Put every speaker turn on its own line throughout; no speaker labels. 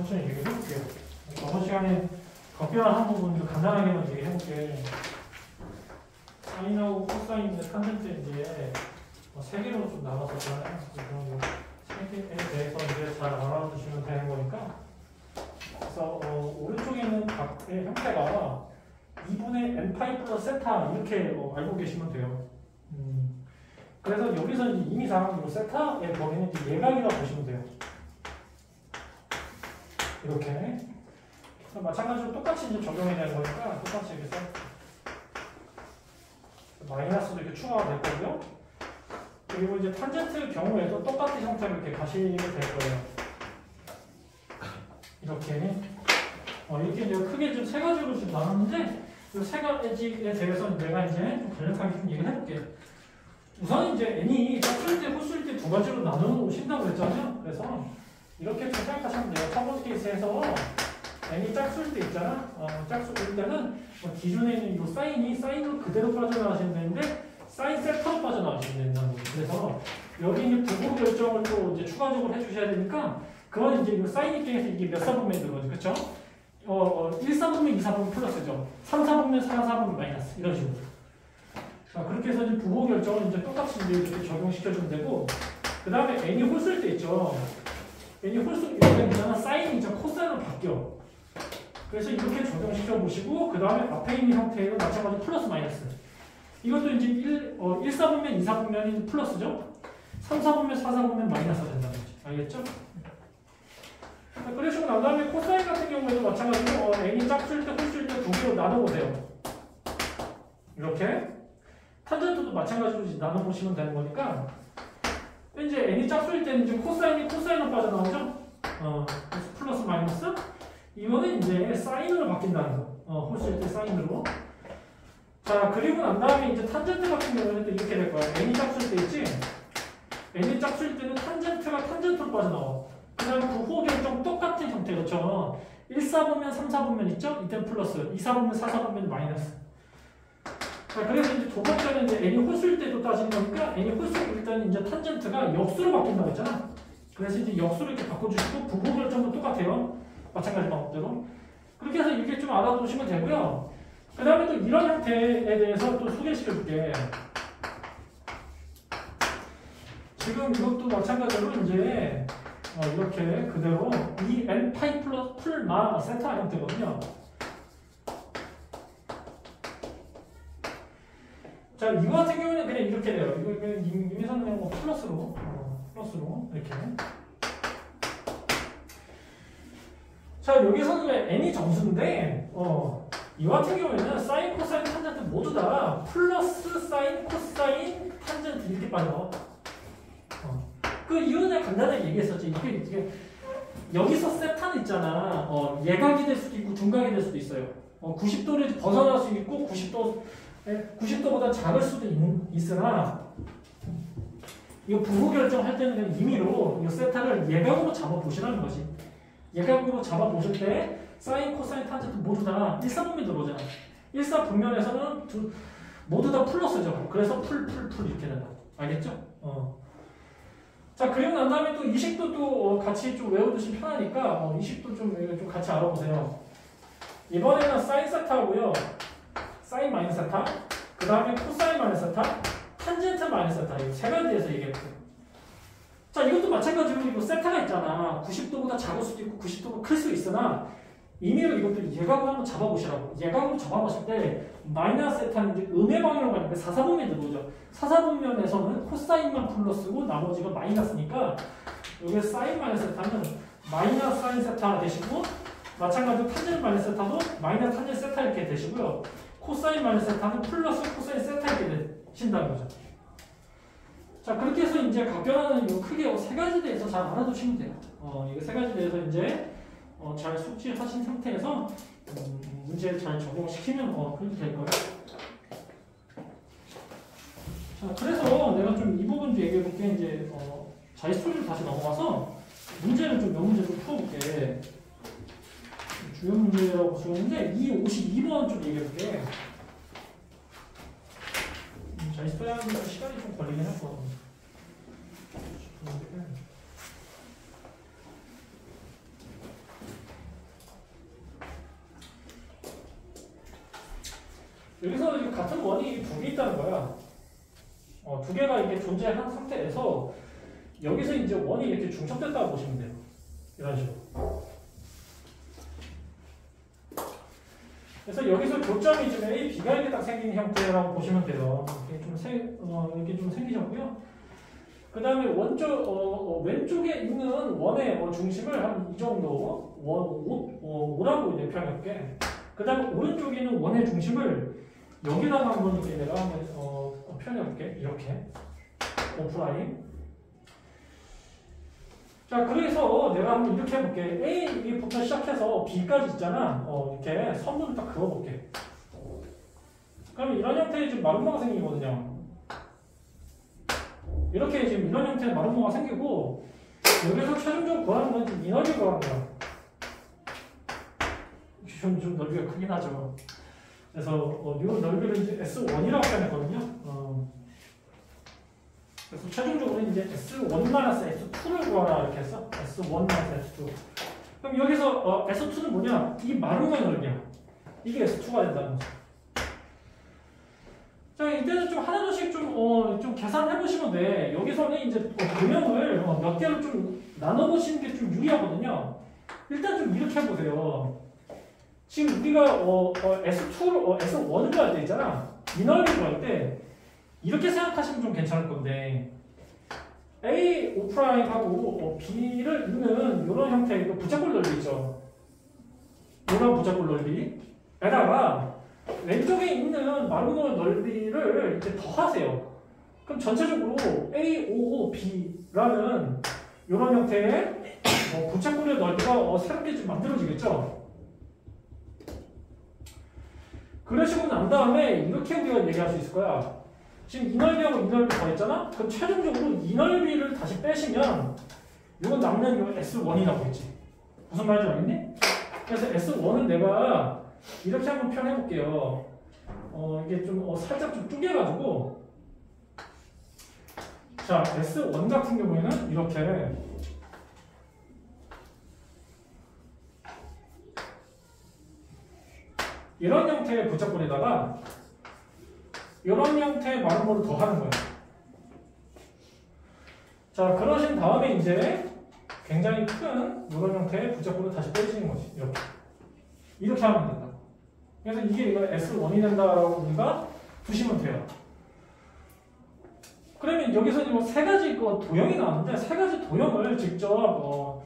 천천히 얘기해 볼게요. 저번 시간에 각별한 부분 좀 간단하게만 얘기해 볼게. 사인하고 코사인의 탄젠트 이제 세 개로 좀 나눴었잖아요. 그런 세 개에 대해서 이제 잘 알아두시면 되는 거니까. 그래서 오른쪽에 있는 각의 형태가 2분의 n파이 플러스 세타 이렇게 알고 계시면 돼요. 그래서 여기서 이제 임의상 세타의 범위는 이제 예각이라고 보시면 돼요. 이렇게. 마찬가지로 똑같이 이제 적용이 되는 거니까 똑같이 여기서 마이너스도 이렇게 추가가 될 거고요. 그리고 이제 탄젠트 경우에도 똑같은 형태로 이렇게 가시게 될 거예요. 이렇게. 이렇게 이제 크게 좀 세 가지로 좀 나눴는데 이 세 가지에 대해서 내가 이제 좀 간략하게 좀 얘기를 해볼게요. 우선 이제 n이 짝수일 때, 홀수일 때 두 가지로 나누신다고 그랬잖아요. 그래서 이렇게 좀 생각하시면 돼요. 첫 번째 케이스에서 n이 짝수일 때 있잖아. 짝수일 때는 기존에 있는 이 사인이 사인으로 그대로 빠져나가시면 되는데 사인 세터로 빠져나가시면 된다는 거죠. 그래서 여기 이제 부호 결정을 또 이제 추가적으로 해주셔야 되니까 그건 이제 이 사인 입장에서 이게 몇 사분면이 들어가죠. 그렇죠? 1사분면, 2사분면 플러스죠. 3사분면, 4사분면 마이너스. 이런 식으로. 자, 그렇게 해서 이제 부호 결정을 이제 똑같이 이제 이렇게 적용시켜주면 되고, 그 다음에 n이 홀수일 때 있죠. n이 홀수일 때 있잖아. 사인이 이제 코사인으로 바뀌어. 그래서 이렇게 적용시켜 보시고, 그 다음에 앞에 있는 형태에도 마찬가지로 플러스 마이너스. 이것도 이제 1사분면, 2사분면이 플러스죠. 3사분면, 4사분면 마이너스가 된다는 거지. 알겠죠? 그러시고 난 다음에 코사인 같은 경우에도 마찬가지로 n이 짝수일 때, 홀수일 때 두 개로 나눠보세요. 이렇게. 탄젠트도 마찬가지로 나눠보시면 되는 거니까 이제 n이 짝수일 때는 이제 코사인이 코사인으로 빠져나오죠? 그래서 플러스 마이너스. 이거는 이제 사인으로 바뀐다는 거. 홀수일 때 사인으로. 자, 그리고 난 다음에 이제 탄젠트 같은 경우에는 또 이렇게 될 거야. n이 짝수일 때 있지? n이 짝수일 때는 탄젠트가 탄젠트로 빠져나와. 그 다음에 부호 결정 똑같은 형태, 그렇죠? 1사분면, 3사분면 있죠? 이때는 플러스. 2사분면, 4사분면 마이너스. 자, 그래서 이제 두 번째는 이제 n이 홀수일 때도 따지는 거니까 n이 홀수일 때는 이제 탄젠트가 역수로 바뀐다고 했잖아. 그래서 이제 역수로 이렇게 바꿔주시고 부호 결정도 똑같아요. 마찬가지 방법대로. 그렇게 해서 이렇게 좀 알아두시면 되고요. 그 다음에 또 이런 형태에 대해서 또 소개시켜 줄게. 지금 이것도 마찬가지로 이제 이렇게 그대로 이 n파이 플러스 풀마 세타 형태거든요. 자, 이거 같은 경우는 그냥 이렇게 돼요. 이거 그냥 임의선 그냥 플러스로 이렇게. 자, 여기서는 왜 n이 정수인데 이 같은 경우에는 사인, 코사인, 탄젠트 모두 다 플러스 사인, 코사인, 탄젠트 이렇게 빠져. 그 이유는 간단하게 얘기했었지. 이게 여기서 세타는 있잖아. 예각이 될 수도 있고 둔각이 될 수도 있어요. 90도를 벗어날 수 있고 90도보다 작을 수도 있으나 이거 부호 결정할 때는 그냥 임의로 이 세타를 예각으로 잡아보시라는 거지. 예각으로 잡아보실 때 사인, 코사인, 탄젠트 모두 다 1사분면 들어오잖아. 1사분면에서는 모두 다 플러스죠. 그래서 풀 이렇게 된다. 알겠죠? 자, 그리고 난 다음에 또 이식도 또 같이 좀 외워두시면 편하니까 이식도 좀 같이 알아보세요. 이번에는 사인 세타고요. 사인 마이너스 세타. 그 다음에 코사인 마이너스 세타. 탄젠트 마이너스 세타. 이 세 가지에서 얘기했어요. 자, 이것도 마찬가지로 이거 세타가 있잖아. 90도보다 작을 수도 있고 90도보다 클 수 있으나 임의로 이것도 예각으로 한번 잡아보시라고. 예각으로 잡아봤을 때 마이너스 세타는 이제 음의 방향으로 가니까 4사분면이 들어오죠. 4사분면에서는 코사인만 플러스고 나머지가 마이너스니까 여기 사인 마이너스 세타는 마이너스 사인 세타 되시고 마찬가지로 탄젠트 마이너스 세타도 마이너스 탄젠트 세타 이렇게 되시고요. 코사인 마이너스 세타는 플러스 코사인 세타 이렇게 되신다는 거죠. 자, 그렇게 해서 이제 각변하는 이 크게 세 가지에 대해서 잘 알아두시면 돼요. 이거 세 가지에 대해서 이제 잘 숙지하신 상태에서 문제를 잘 적용시키면 그렇게 될 거예요. 자, 그래서 내가 좀 이 부분도 얘기해 볼게. 이제 자이스토리로 다시 넘어가서 문제를 좀 몇 문제 좀 풀어볼게. 주요 문제라고 쓰였는데 이 52번 좀 얘기해 볼게. 자이스토리 하는 데 시간이 좀 걸리긴 했거든. 여기서 이제 같은 원이 두 개 있다는 거야. 두 개가 이게 존재한 상태에서 여기서 이제 원이 이렇게 중첩됐다고 보시면 돼요. 이런 식으로. 그래서 여기서 교점이 지금 A, B가 이렇게 딱 생긴 형태라고 보시면 돼요. 이렇게 좀 생기셨고요. 그 다음에 왼쪽에 있는 원의 중심을 한 이 정도, 5라고 이제 표현할게. 그 다음에 오른쪽에 있는 원의 중심을 여기다가 한번 이렇게 내가 한번 표현해볼게. 이렇게. O'Prime. 자, 그래서 내가 한번 이렇게 해볼게. A부터 시작해서 B까지 있잖아. 이렇게 선분을 딱 그어볼게. 그러면 이런 형태의 지금 마름모가 생기거든요. 이렇게 지금 이런 형태의 마름모가 생기고, 여기서 최종적으로 구하는 건 지금 이 넓이를 구하는 거야. 좀 넓이가 크긴 하죠. 그래서 이 넓이를 이제 S1이라고 표현했거든요. 그래서 최종적으로 이제 S1-S2를 구하라 이렇게 했어. S1-S2. 그럼 여기서 S2는 뭐냐? 이 마름모의 넓이야. 이게 S2가 된다는 거죠. 자, 이때는 좀 하나씩 좀 계산해 보시면 돼. 여기서는 이제 도형을 몇 개로 좀 나눠보시는 게 좀 유리하거든요. 일단 좀 이렇게 해보세요. 지금 우리가 S1을 구할 때 있잖아. 이 넓이를 구할 때 이렇게 생각하시면 좀 괜찮을 건데 A, O'Prime하고 B를 잇는 이런 형태의 부착골 넓이 있죠. 이런 부착골 넓이에다가 왼쪽에 있는 마름모 넓이를 이렇게 더하세요. 그럼 전체적으로 AOB라는 이런 형태의 부착골의 넓이가 새롭게 좀 만들어지겠죠. 그러시고 난 다음에 이렇게 우리가 얘기할 수 있을 거야. 지금 이 넓이하고 이 넓이 더했잖아? 그럼 최종적으로 이 넓이를 다시 빼시면 이건 남는 요 S1이라고 했지. 무슨 말인지 알겠니? 그래서 S1은 내가 이렇게 한번 표현해 볼게요. 이게 좀 살짝 좀 쪼개가지고 자, S1 같은 경우에는 이렇게 이런 형태의 부착골에다가 이런 형태의 마름모를 더 하는 거예요. 자, 그러신 다음에 이제 굉장히 큰 이런 형태의 부착골을 다시 빼주는 거지. 이렇게 하면 된다. 그래서 이게 이거 S1이 된다라고 우리가 두시면 돼요. 그러면 여기서 지금 세 가지 도형이 나왔는데 세 가지 도형을 직접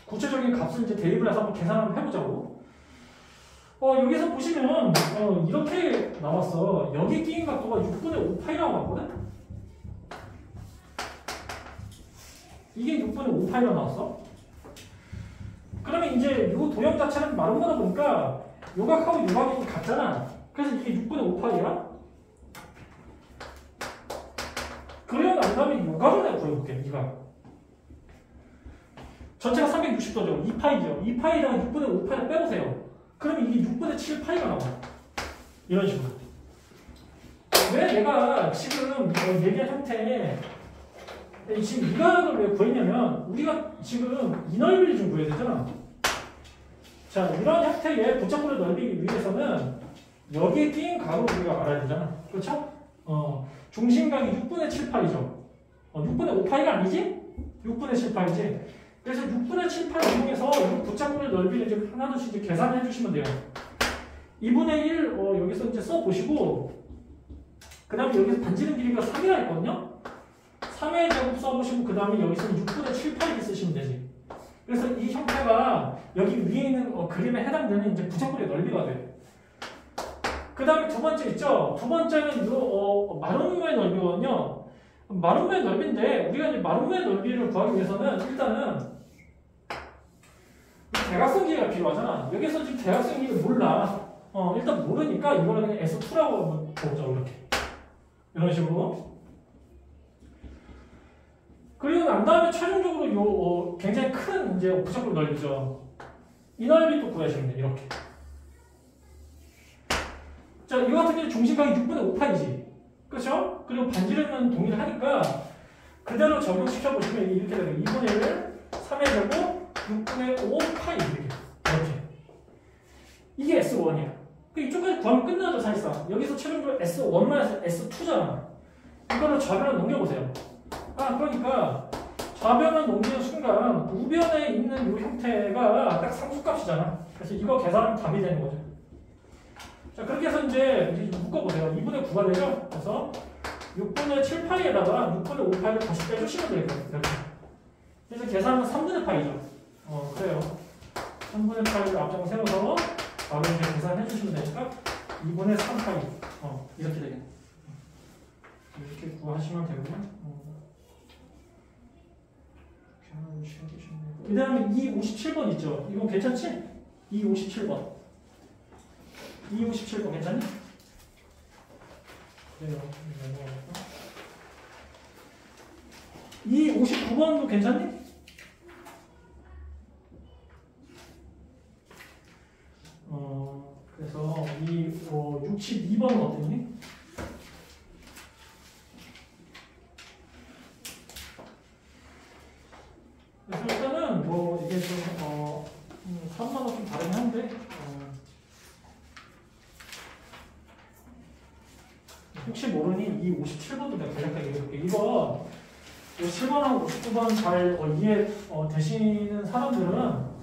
구체적인 값을 이제 대입을 해서 한번 계산을 해보자고. 여기서 보시면 이렇게 나왔어. 여기 끼인 각도가 6분의 5파이라고 나왔거든? 이게 6분의 5파이가 나왔어. 그러면 이제 이 도형 자체는 마름모다 보니까 요 각하고 요 각이 같잖아. 그래서 이게 6분의 5파이야. 그래야 난 다음에 요 각을 내가 구해볼게. 이 각. 전체가 360도죠. 2파이죠. 2파이랑 6분의 5파이를 빼보세요. 그러면 이게 6분의 7파이가 나와. 이런 식으로. 왜 내가 지금 얘기한 형태에 지금 이 각을 왜 구했냐면 우리가 지금 이 넓이를 좀 구해야 되잖아. 자, 이런 형태의 부착골을 넓이기 위해서는 여기에 끼인 각을 우리가 알아야 되잖아. 그렇죠? 중심각이 6분의 7파이죠. 6분의 5파이가 아니지? 6분의 7파이지. 그래서 6분의 7파를 이용해서 이 부착골의 넓이를 이제 하나둘씩 이제 계산해 주시면 돼요. 2분의 1 여기서 이제 써보시고 그 다음에 여기서 반지름 길이가 3이라 했거든요. 3의 제곱 써보시고 그 다음에 여기서는 6분의 7파이 쓰시면 되지. 그래서 이 형태가 여기 위에 있는 그림에 해당되는 이제 부착골의 넓이가 돼. 그 다음에 두 번째 있죠. 두 번째는 이 마름모의 넓이거든요. 마름모의 넓이인데 우리가 이제 마름모의 넓이를 구하기 위해서는 일단은 대각선 길이가 필요하잖아. 여기서 지금 대각선 길이를 몰라. 일단 모르니까 이거를 그냥 S2라고 한번 보자. 이렇게. 이런 식으로. 그리고 난 다음에 최종적으로 요 굉장히 큰 이제 부착골 넓이죠. 이 넓이 또 구하시면 돼. 이렇게. 자, 이거 같은 경우 중심각이 6분의 5파이지. 그렇죠? 그리고 반지름은 동일을 하니까 그대로 적용시켜보시면 이렇게 되면 2분의 1, 3의 제곱, 6분의 5파이 이렇게. 이게 S1이야. 이쪽은 거죠, 사실상. 여기서 최종적으로 S1만 S2잖아. 이거를 좌변을 넘겨보세요. 그러니까 좌변을 넘기는 순간 우변에 있는 이 형태가 딱 상수값이잖아. 그래서 이거 계산하면 답이 되는 거죠. 자, 그렇게 해서 이제 묶어보세요. 2분의 9가 되죠? 그래서 6분의 7파이에다가 6분의 5파이를 다시 빼주시면 되겠네요. 이렇게. 그래서 계산은 3분의 파이죠. 그래요. 3분의 파이를 앞장을 세워서 바로 이제 계산해 주시면 되니까 2분의 3파이. 이렇게 되겠네. 이렇게 구하시면 되고요. 그 다음에 257번 있죠? 이건 괜찮지? 257번. 257번 괜찮니? 그래요. 259번도 괜찮니? 그래서 62번은 어땠니? 그래서 일단은 뭐 이게 좀 3만원 좀 다르긴 한데 혹시 모르니 이 57번도 내가 간략하게 얘기해볼게. 이거 57번하고 59번 잘 이해 되시는 사람들은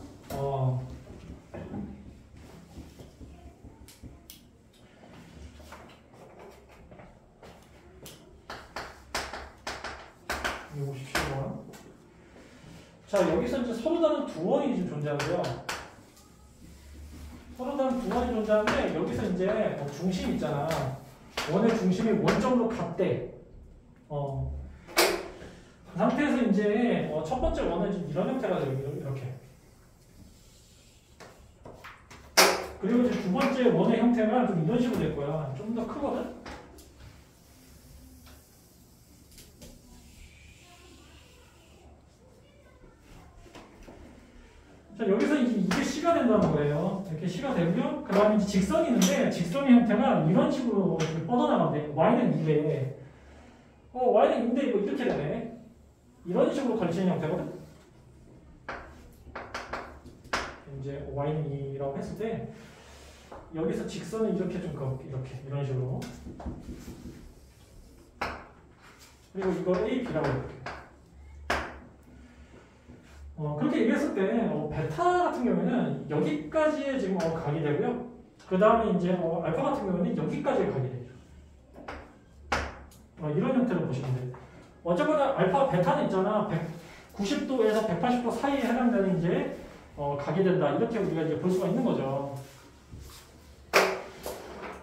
이 57번. 자, 여기서 이제 서로 다른 두 원이 지금 존재하고요. 서로 다른 두 원이 존재하는데 여기서 이제 중심 있잖아. 원의 중심이 원점으로 같대. 그 상태에서 이제 첫 번째 원은 좀 이런 형태가 돼요. 이렇게. 그리고 이제 두 번째 원의 형태가 좀 이런 식으로 될 거야. 좀 더 크거든? 자, 여기서 이게 C가 된다는 거예요. 이렇게 C가 되고요. 그 다음에 이제 직선이 있는데, 직선의 형태가 이런 식으로 뻗어나간대. Y는 2래. Y는 2인데, 이거 이렇게 되네. 이런 식으로 걸치는 형태거든. 이제 Y는 2라고 했을 때, 여기서 직선을 이렇게 좀 이렇게, 이런 식으로. 그리고 이거 A, B라고 이렇게. 그렇게 얘기했을 때 베타 같은 경우에는 여기까지에 지금 각이 되고요. 그 다음에 이제 알파 같은 경우에는 여기까지에 각이 되죠. 이런 형태로 보시면 돼요. 어쨌거나 알파, 베타는 있잖아. 90도에서 180도 사이에 해당되는 이제 각이 된다. 이렇게 우리가 이제 볼 수가 있는 거죠.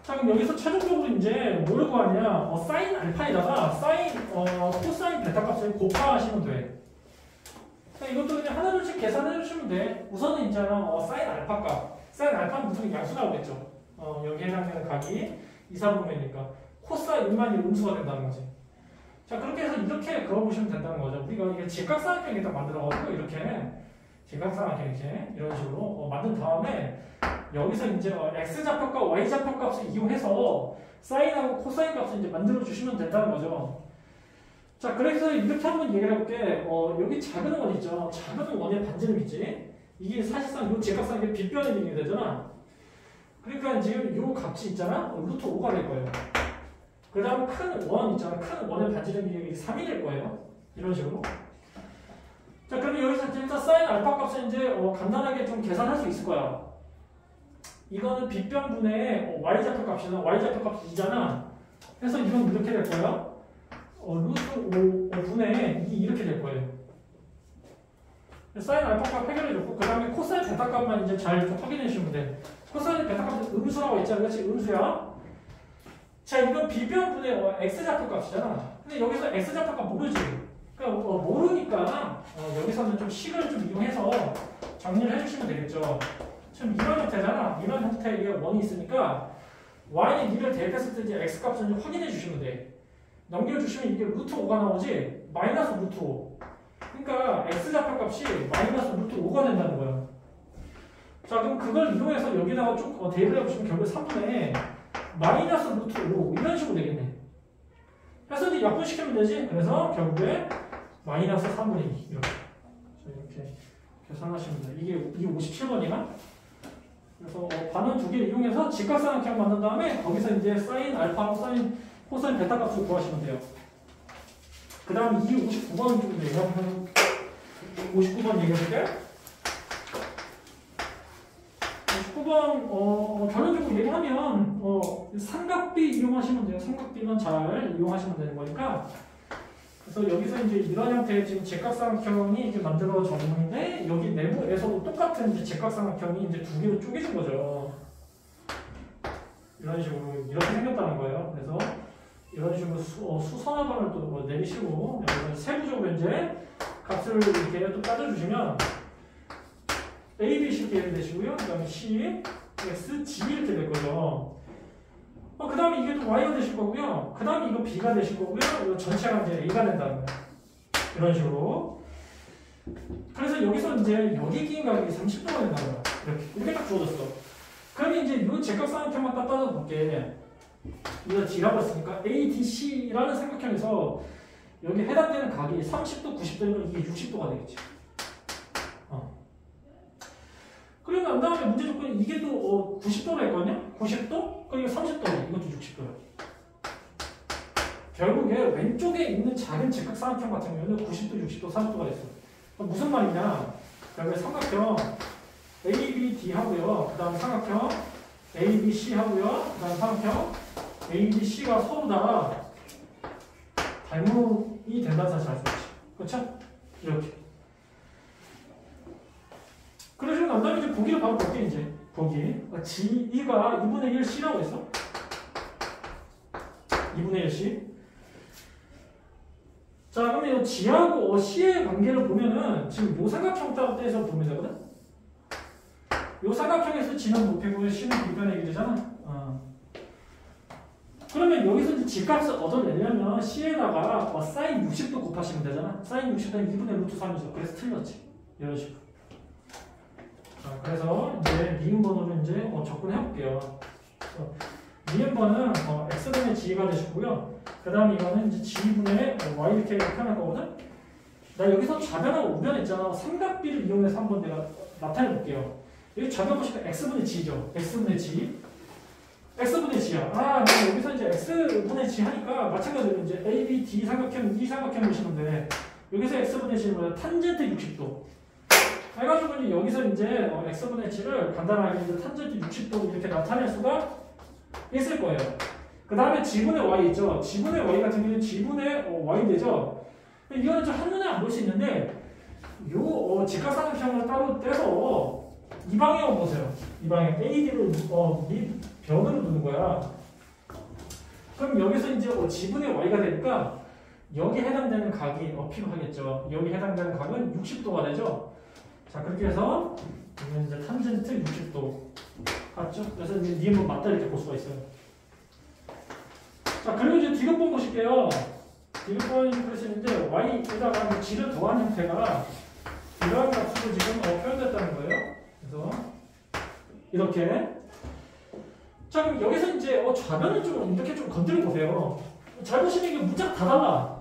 자, 그럼 여기서 최종적으로 이제 뭘 구하냐? 사인 알파에다가 코사인 베타 값을 곱하시면 돼. 이것도 그냥 하나둘씩 계산해 주시면 돼. 우선은 있잖아. 사인 알파 값. 사인 알파는 무슨 양수 나오겠죠. 여기에 해당되는 각이 이사분면이니까 코사인만이 음수가 된다는 거지. 자, 그렇게 해서 이렇게 그어보시면 된다는 거죠. 우리가 이게 직각삼각형이 딱 만들어가지고 이렇게 직각삼각형 이렇게 이런 식으로 만든 다음에 여기서 이제 x 좌표값, y 좌표값을 이용해서 사인하고 코사인 값을 이제 만들어 주시면 된다는 거죠. 자, 그래서 이렇게 한번 얘기를 해볼게. 여기 작은 원 있죠. 작은 원의 반지름 있지. 이게 사실상 이 직각삼각형의 빗변의 비중이 되잖아. 그러니까 지금 이 값이 있잖아. 루트 5가 될 거예요. 그 다음 큰 원 있잖아. 큰 원의 반지름 비중이 3이 될 거예요. 이런 식으로. 자, 그러면 여기서 일단 사인 알파 값을 이제 간단하게 좀 계산할 수 있을 거야. 이거는 빗변분의 y좌표 값이나 y좌표 값이 2잖아. 그래서 이건 이렇게 될 거예요. 루트 5분의 2 이렇게 될 거예요. 사인 알파 값 해결해줬고, 그 다음에 코사인 베타 값만 이제 잘 좀 확인해 주시면 돼. 코사인 베타 값은 음수라고 했잖아. 그렇지? 음수야. 자, 이건 비변분의 x좌표 값이잖아. 근데 여기서 x좌표 값 모르지? 그러니까 모르니까 여기서는 좀 식을 좀 이용해서 정리를 해주시면 되겠죠. 지금 이런 형태잖아. 이런 형태에 원이 있으니까 y는 2를 대입했을 때 이제 x값을 좀 확인해 주시면 돼. 넘겨주시면 이게 루트 5가 나오지 마이너스 루트 5. 그러니까 x좌표 값이 마이너스 루트 5가 된다는 거야. 자, 그럼 그걸 이용해서 여기다가 쭉 대입을 해보시면 결국 3분의 마이너스 루트 5 이런 식으로 되겠네. 그래서 이제 약분시키면 되지. 그래서 결국에 마이너스 3분의 2 이렇게 계산하시면 돼. 이게 57번이나? 그래서 반원 두 개 이용해서 직각삼각형 만든 다음에 거기서 이제 사인 알파하고 사인 코사인 베타 값을 구하시면 돼요. 그 다음 이 59번 좀 얘기하면 59번 얘기해볼게요. 59번 결론적으로 얘기하면 삼각비 이용하시면 돼요. 삼각비만 잘 이용하시면 되는 거니까. 그래서 여기서 이제 이런 형태의 지금 직각삼각형이 이제 만들어졌는데 여기 내부에서도 똑같은 이제 직각삼각형이 이제 두 개로 쪼개진 거죠. 이런 식으로 이렇게 생겼다는 거예요. 그래서 이런 식으로 수선화반을 또 내리시고 여기서 세부적으로 이제 값을 이렇게 또 따져주시면 A, B, C 이렇게 되시고요. 그 다음에 C, X, G 이렇게 될 거죠. 그 다음에 이게 또 Y가 되실 거고요. 그 다음에 이거 B가 되실 거고요. 이거 전체가 이제 A가 된다는 거예요. 이런 식으로. 그래서 여기서 이제 여기 끼인 가격이 30도가 된다는 거예요. 이렇게 딱 주어졌어. 그러면 이제 이 직각삼각형만 딱 따져볼게. 이거 D라고 했으니까 ADC라는 삼각형에서 여기 해당되는 각이 30도, 90도면 이게 60도가 되겠지. 그러면 난 다음에 문제 조건이 이게 또 90도로 했거든요? 90도? 그러니까 30도, 이것도 60도예요. 결국에 왼쪽에 있는 작은 직각삼각형 같은 경우는 90도, 60도, 30도가 됐어요. 무슨 말이냐? 결국에 삼각형 ABD 하고요. 그 다음 삼각형 ABC 하고요. 그 다음 삼각형 ABC가 서로 다 닮음이 된다는 사실 알 수 있지. 그렇죠? 이렇게. 그러시고 난 다음에 이제 보기를 바로 볼게, 이제. 보기. G가 2분의 1 C라고 했어. 2분의 1 C. 자, 그러면 이 G하고 C의 관계를 보면은 지금 요 삼각형 따라서 보면 되거든? 요 삼각형에서 G는 높이고 C는 밑변의 길이잖아. 그러면 여기서 이제 G값을 얻어내려면 C에다가 사인 60도 곱하시면 되잖아. 사인 60도는 2분의 루트 3이죠. 그래서 틀렸지. 이런 식으로. 자, 그래서 이제 니은번호를 이제 접근해 볼게요. 니은번은 x분의 g가 되시고요. 그 다음 이거는 이제 g분의 y 이렇게 표현할 거거든. 나 여기서 좌변하고 우변 있잖아. 삼각비를 이용해서 한번 내가 나타내 볼게요. 여기 좌변 보시면 x분의 g죠. x분의 g. x분의 g야. 근데 여기서 이제 x분의 g 하니까 마찬가지로 이제 a, b, d 삼각형, 이 삼각형 보시면 돼. 여기서 x분의 g는 뭐야? 탄젠트 60도. 해가지고 이제 여기서 이제 x분의 g를 간단하게 이제 탄젠트 60도 이렇게 나타낼 수가 있을 거예요. 그 다음에 g분의 y 있죠. g분의 y 같은 경우는 g분의 y 되죠. 이거는 좀 한눈에 안 볼 수 있는데 요 직각삼각형을 따로 떼서 이 방향을 보세요. 이 방향 AD를 밑변으로 두는 거야. 그럼 여기서 이제 g분의 y가 되니까 여기 해당되는 각이 필요하겠죠. 여기 해당되는 각은 60도가 되죠. 자, 그렇게 해서 이제 탄젠트 60도 맞죠? 그래서 이제 니은번 맞다 이렇게 볼 수가 있어요. 자, 그리고 이제 디귿번 보실게요. 디귿번이 그러시는데 y에다가 g를 더한 형태가 이러한 값으로 지금 표현됐다는 거예요. 그래서 이렇게. 자, 그럼 여기서 이제 좌변을 좀 이렇게 좀 건드려 보세요. 잘 보시면 이게 문자가 다 달라.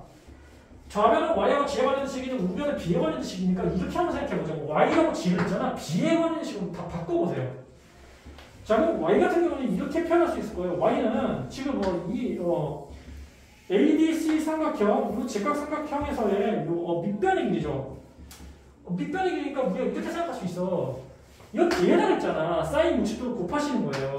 좌변은 y하고 g에 관련된 식이든 우변은 b에 관련된 식이니까 이렇게 한번 생각해보자고. y하고 g를 있잖아. b에 관련된 식으로 다 바꿔보세요. 자, 그럼 y 같은 경우는 이렇게 표현할 수 있을 거예요. y는 지금 ADC 삼각형, 이 직각삼각형에서의 밑변의 길이죠. 밑변의 길이니까 우리가 이렇게 생각할 수 있어. 이거 b에다가 있잖아. 사인 60도를 곱하시는 거예요.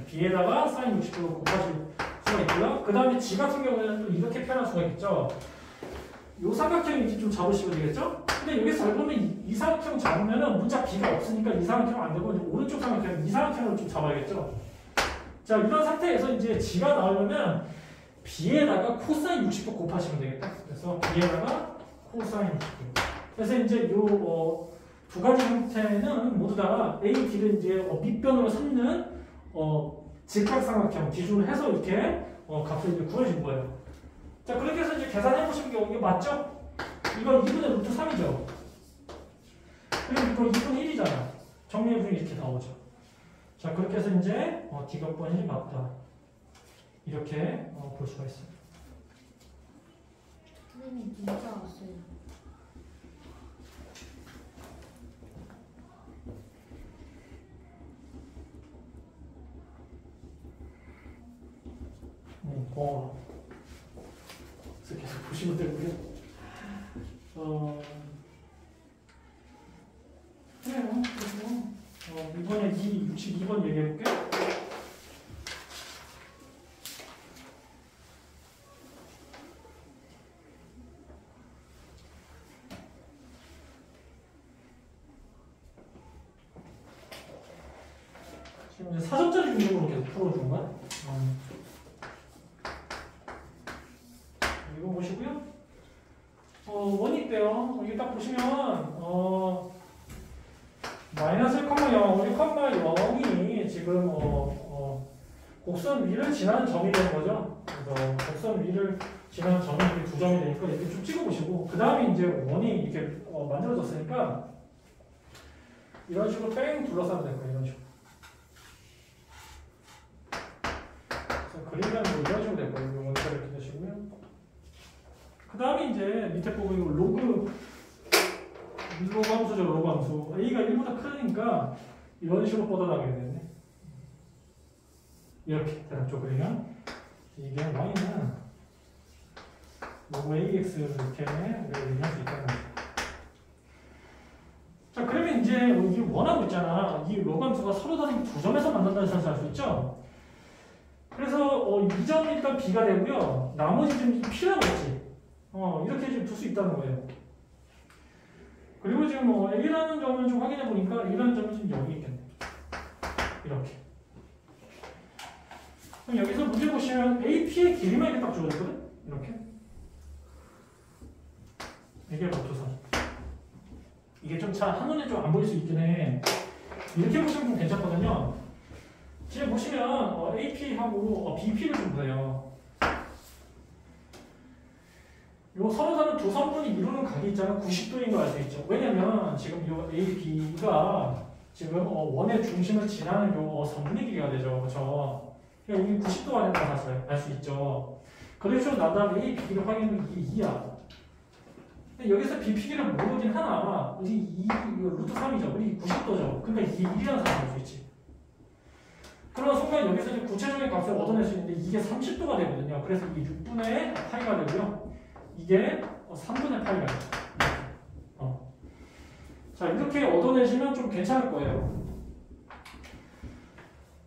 b에다가 사인 60도를 곱하시는 수가 있고요. 그 다음에 g 같은 경우에는 또 이렇게 표현할 수가 있겠죠. 요 삼각형 이렇게 좀 잡으시면 되겠죠? 근데 여기서 잘 보면 이 삼각형 잡으면은 문자 b가 없으니까 이 삼각형 안 되고 오른쪽 삼각형 이 삼각형을 좀 잡아야겠죠. 자, 이런 상태에서 이제 g가 나오려면 b에다가 코사인 60도 곱하시면 되겠다. 그래서 b에다가 코사인 60도. 그래서 이제 요 두 가지 형태는 모두 다 a, d를 이제 밑변으로 삼는 직각삼각형 기준으로 해서 이렇게 값을 이제 구해준 거예요. 자, 그렇게 해서 이제 계산해 보시면 이게 맞죠? 이거 2분의 루트 3이죠. 그리고 이거 2분의 1이잖아. 정리해보면 이렇게 나오죠. 자, 그렇게 해서 이제 디귿번이 맞다. 이렇게 볼 수가 있어요.
선생님 진짜 왔어요.
그래서 계속 보시면 되고요. 그래요. 그래서 이번에 62번 얘기해볼게. 지금 이제 4점짜리 중심으로 계속 풀어주는 거야. 이거 보시고요. 원이 있대요. 여기 딱 보시면 마이너스 1,0, 1,0이 지금 곡선 위를 지나는 점이 되는 거죠. 그래서 곡선 위를 지나는 점이 이렇게 두 점이 되니까 이렇게 쭉 찍어보시고 그 다음에 이제 원이 이렇게 만들어졌으니까 이런 식으로 뺑 둘러싸면 될 거예요. 이런 식으로. 그래서 그림은 뭐 이런 식으로 될 거예요. 원자를 이렇게 되시고요. 그 다음에 이제 밑에 보고 이거 로그 함수죠. 로그 함수. A가 1보다 크니까 이런 식으로 뻗어나가게 되네. 이렇게 대략적으로 그리면 이게 y는 로그 ax 이렇게 우리가 얘기할 수 있다는 거죠. 자, 그러면 이제 이 원하고 있잖아. 이 로그 함수가 서로 다른 두 점에서 만난다는 사실을 알 수 있죠. 그래서 이 점이 일단 b가 되고요. 나머지 점이 p라고 했지. 이렇게 지금 둘 수 있다는 거예요. 그리고 지금 A라는 점을 좀 확인해 보니까 A라는 점이 지금 여기 있겠네. 이렇게. 그럼 여기서 문제 보시면 AP의 길이만 이렇게 딱 주어졌거든? 이렇게. 이게 로투선. 이게 좀 잘 한눈에 좀 안 보일 수 있긴 해. 이렇게 보시면 좀 괜찮거든요. 지금 보시면 AP하고 BP를 좀 보세요. 요 서로 다른 두 선분이 이루는 각이 있잖아. 90도인 걸 알 수 있죠. 왜냐면 지금 요 AB가 지금 원의 중심을 지나는 요 선분의 길이가 되죠. 그렇죠? 그러니까 이게 90도가 된다는 사실을 알 수 있죠. 그래서 난 다음에 AB를 확인하면 이게 2야. 근데 여기서 BP를 모르긴 하나. 이거 루트 3이죠. 이게 90도죠. 그러니까 이게 1이라는 사실을 알 수 있지. 그런 순간 여기서 이제 구체적인 값을 얻어낼 수 있는데 이게 30도가 되거든요. 그래서 이게 6분의 파이가 되고요. 이게 3분의 파이가 돼요. 자, 이렇게 얻어내시면 좀 괜찮을 거예요.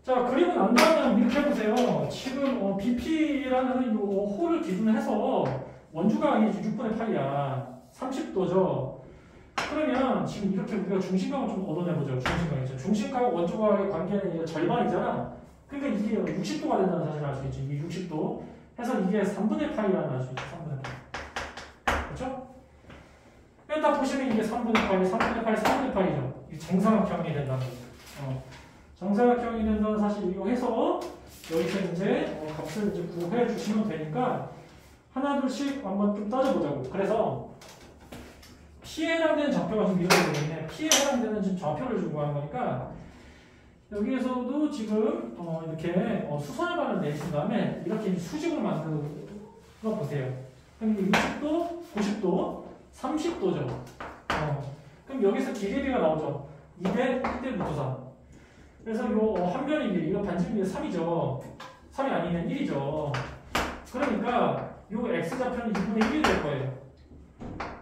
자, 그리고 난 다음에 이렇게 해보세요. 지금 BP라는 이 홀을 기준으로 해서 원주가 이제 6분의 파이야. 30도죠. 그러면 지금 이렇게 우리가 중심각을 좀 얻어내보죠. 중심각이죠. 중심각 원주각의 관계는 이게 절반이잖아. 그러니까 이게 60도가 된다는 사실을 알 수 있지. 이게 60도. 해서 이게 3분의 파이라는 알 수 있죠. 3분의 파이. 그렇죠? 딱 보시면 이게 3분의 파이, 3분의 파이, 3분의 파이죠. 이게 정사각형이 된다는 거죠. 정사각형이 된다는 사실 이용해서 여기서 이제 값을 이제 구해 주시면 되니까 하나 둘씩 한번 좀 따져보자고. 그래서 P에 해당되는 좌표가 지금 이렇게 되겠네. P에 해당되는 지금 좌표를 주고 하는 거니까 여기에서도 지금 이렇게 수선을 내신 다음에 이렇게 수직으로 만들어 보세요. 그럼 60도, 90도, 30도죠. 그럼 여기서 기계비가 나오죠. 2대 1대 루트 3. 그래서 요 한 변의 길이, 이거 반지름이 3이죠. 3이 아니면 1이죠. 그러니까 요 x좌표는 2분의 1이 될 거예요.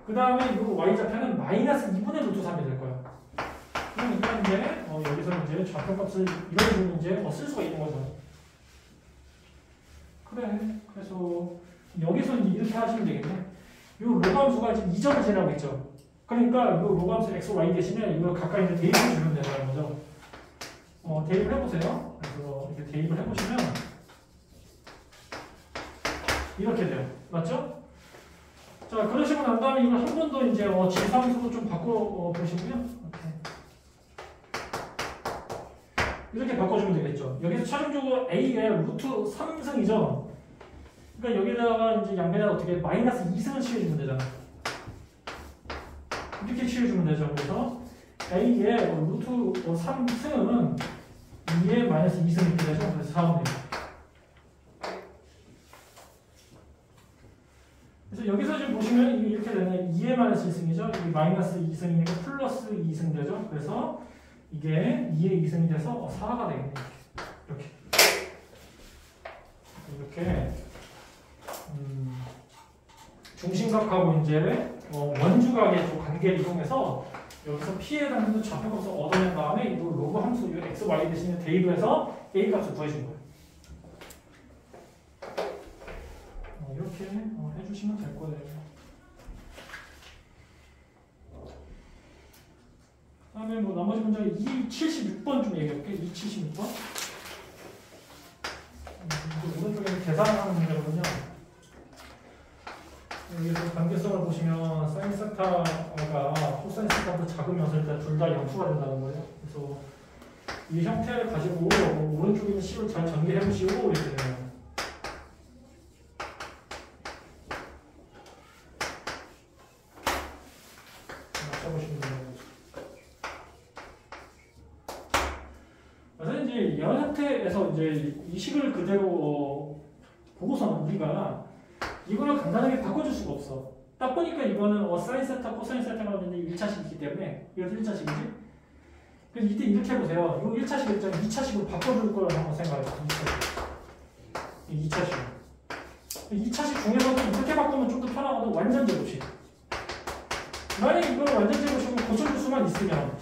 그 다음에 요 y좌표는 마이너스 2분의 루트 3이 될 거예요. 그러니까 이제 여기서 이제 좌표값을 이런 식으로 이제 쓸 수가 있는 거죠. 그래. 그래서 여기서 이제 이렇게 하시면 되겠네. 요 로그함수가 지금 2점을 지나고 있죠. 그러니까 요 로그함수 x, y 대신에 이걸 가까이 이제 대입해 주면 되는 거죠. 대입을 해보세요. 그래서 이렇게 대입을 해보시면 이렇게 돼요. 맞죠? 자, 그러시고 난 다음에 이걸 한 번 더 이제 지수함수로 좀 바꿔 보시고요. 이렇게 바꿔주면 되겠죠. 여기서 최종적으로 a의 루트 3승이죠. 그러니까 여기다가 이제 양변에다 어떻게 마이너스 2승을 취해주면 되잖아. 이렇게 취해주면 되죠. 그래서 a의 루트 3승은 2의 마이너스 2승 이렇게 되죠. 그래서 4는 됩니다. 그래서 여기서 지금 보시면 이렇게 되네. 2의 마이너스 2승이죠. 이 마이너스 2승이니까 플러스 2승 되죠. 그래서 이게 2의 2승이 돼서 4가 되겠네. 이렇게. 중심각하고 이제 원주각의 그 관계를 이용해서 여기서 P에 해당하는 좌표값을 얻어낸 다음에 이 로그 함수 이 x, y 대신에 대입해서 a 값을 구해준 거예요. 이렇게 해주시면 될 거예요. 그다음에 뭐 나머지 문제 276번 좀 얘기해볼게요. 276번. 오른쪽에는 계산하는 문제거든요. 여기서 관계성을 보시면 사인 세타가 코사인 세타보다 작으면서 일단 둘 다 영수가 된다는 거예요. 그래서 이 형태를 가지고 오른쪽에 있는 C를 잘 전개해 보시고 이렇게 돼요. 맞춰보시면 돼요. 그래서 이제 이런 형태에서 이제 이 식을 그대로 보고서는 우리가 이거를 간단하게 바꿔줄 수가 없어. 딱 보니까 이거는 사인 세타, 코사인 세타가 있는데 1차식이기 때문에 이것도 1차식이지? 그래서 이때 이렇게 해보세요. 이거 1차식 있잖아요. 2차식으로 바꿔줄 거라고 한번 생각해요. 2차식. 2차식 중에서도 이렇게 바꾸면 좀 더 편하거든. 완전 제곱식. 만약에 이걸 완전 제곱식으로 고쳐줄 수만 있으면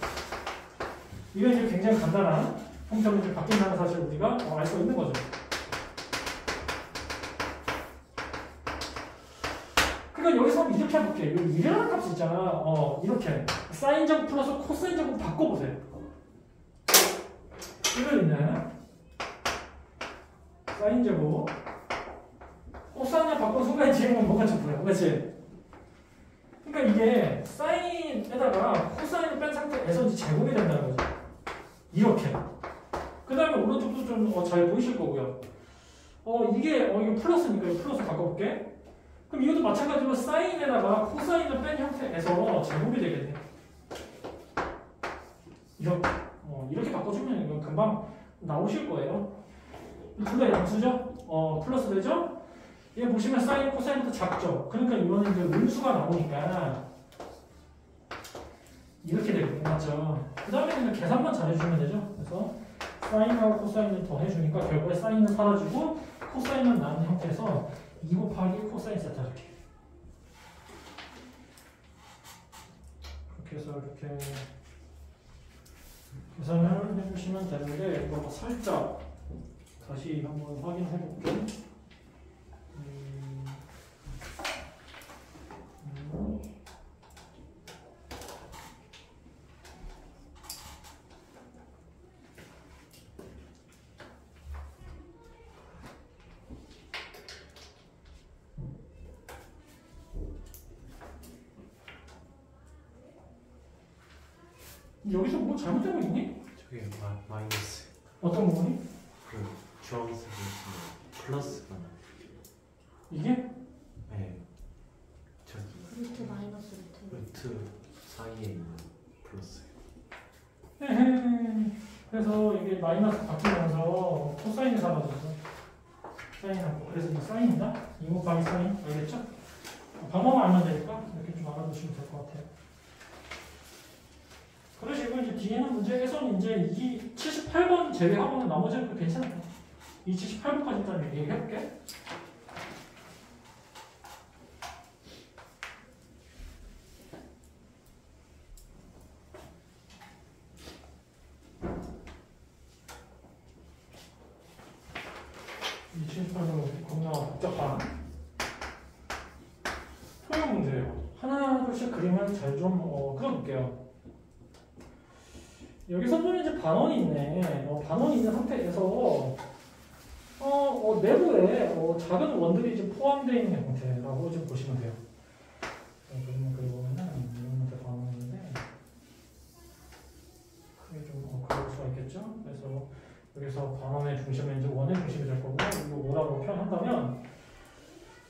이건 이제 굉장히 간단한 형태로 이제 바뀐다는 사실을 우리가 알 수 있는 거죠. 그러니까 여기서 한번 이렇게 해볼게. 이 1이라는 값이 있잖아. 이렇게 사인 제곱 플러스 코사인 제곱 바꿔보세요. 이걸 있네. 사인 제곱 코사인을 바꾼 순간 지금은 뭐가 좀 보여. 그렇지? 그러니까 이게 사인에다가 코사인을 뺀 상태에서 이제 제곱이 된다는 거죠. 이렇게. 그 다음에 오른쪽도 좀 잘 보이실 거고요. 이거 플러스니까 이거 플러스 바꿔볼게. 그럼 이것도 마찬가지로 사인에다가 코사인을 뺀 형태에서 제곱이 되겠네. 이렇게 바꿔주면 이거 금방 나오실 거예요. 둘 다 양수죠? 플러스 되죠? 얘 보시면 사인, 코사인부터 작죠? 그러니까 이거는 이제 음수가 나오니까 이렇게 되거든요. 맞죠? 그 다음에 그냥 계산만 잘해주면 되죠? 그래서 사인하고 코사인을 더해주니까 결국에 사인은 사라지고 코사인은 나는 형태에서 2 곱하기 코사인 세타 이렇게. 그렇게 해서 이렇게 계산을 해주시면 되는데 이거 살짝 다시 한번 확인해 볼게요. 여기서 뭐 잘못된 거 있니?
저기 마이너스
어떤 부분이?
그 주황색이 플러스가 나요.
이게?
네. 저기
루트 마이너스 루트.
루트 사이에 있는 플러스.
에헤. 그래서 이게 마이너스 바뀌면서 코사인이 사라졌어. 사인하고. 그래서 이게 사인이다? 2 곱하기 사인. 알겠죠? 방법만 알면 되니까 이렇게 좀 알아두시면 될 것 같아요. 그러시고 이제 뒤에는 문제에서는 이제 이 78번 제외하고는 나머지는 괜찮아요. 이 78번까지 일단 얘기해볼게. 이 78번은 겁나 복잡한 토형 문제예요. 하나 둘씩 그림을 잘 좀 그려볼게요. 여기서 보면 이제 반원이 있네. 반원이 있는 상태에서 내부에 작은 원들이 지금 포함되어 있는 형태라고 좀 보시면 돼요. 그러면 이런 형태 반원인데 크게 좀 그릴 수가 있겠죠. 그래서 여기서 반원의 중심은 이제 원의 중심이 될 거고 이거 뭐라고 표현한다면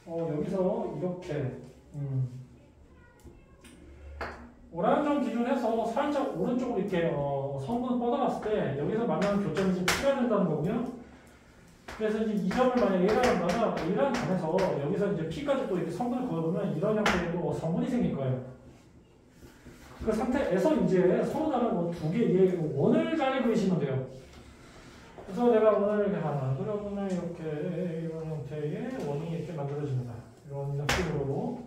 여기서 이렇게 오란점 기준에서 살짝 오른쪽으로 이렇게 성분을 뻗어놨을 때 여기서 만나는 교점이 지금 P가 된다는 거고요. 그래서 이제 이 점을 만약에 A라고 한다면 A라는 점에서 여기서 이제 P까지 또 이렇게 성분을 그어보면 이런 형태의 또 성분이 생길 거예요. 그 상태에서 이제 서로 다른 두 개의 원을 잘 그리시면 돼요. 그래서 내가 오늘 그러면 이렇게 이런 형태의 원이 이렇게 만들어집니다. 이런 식으로.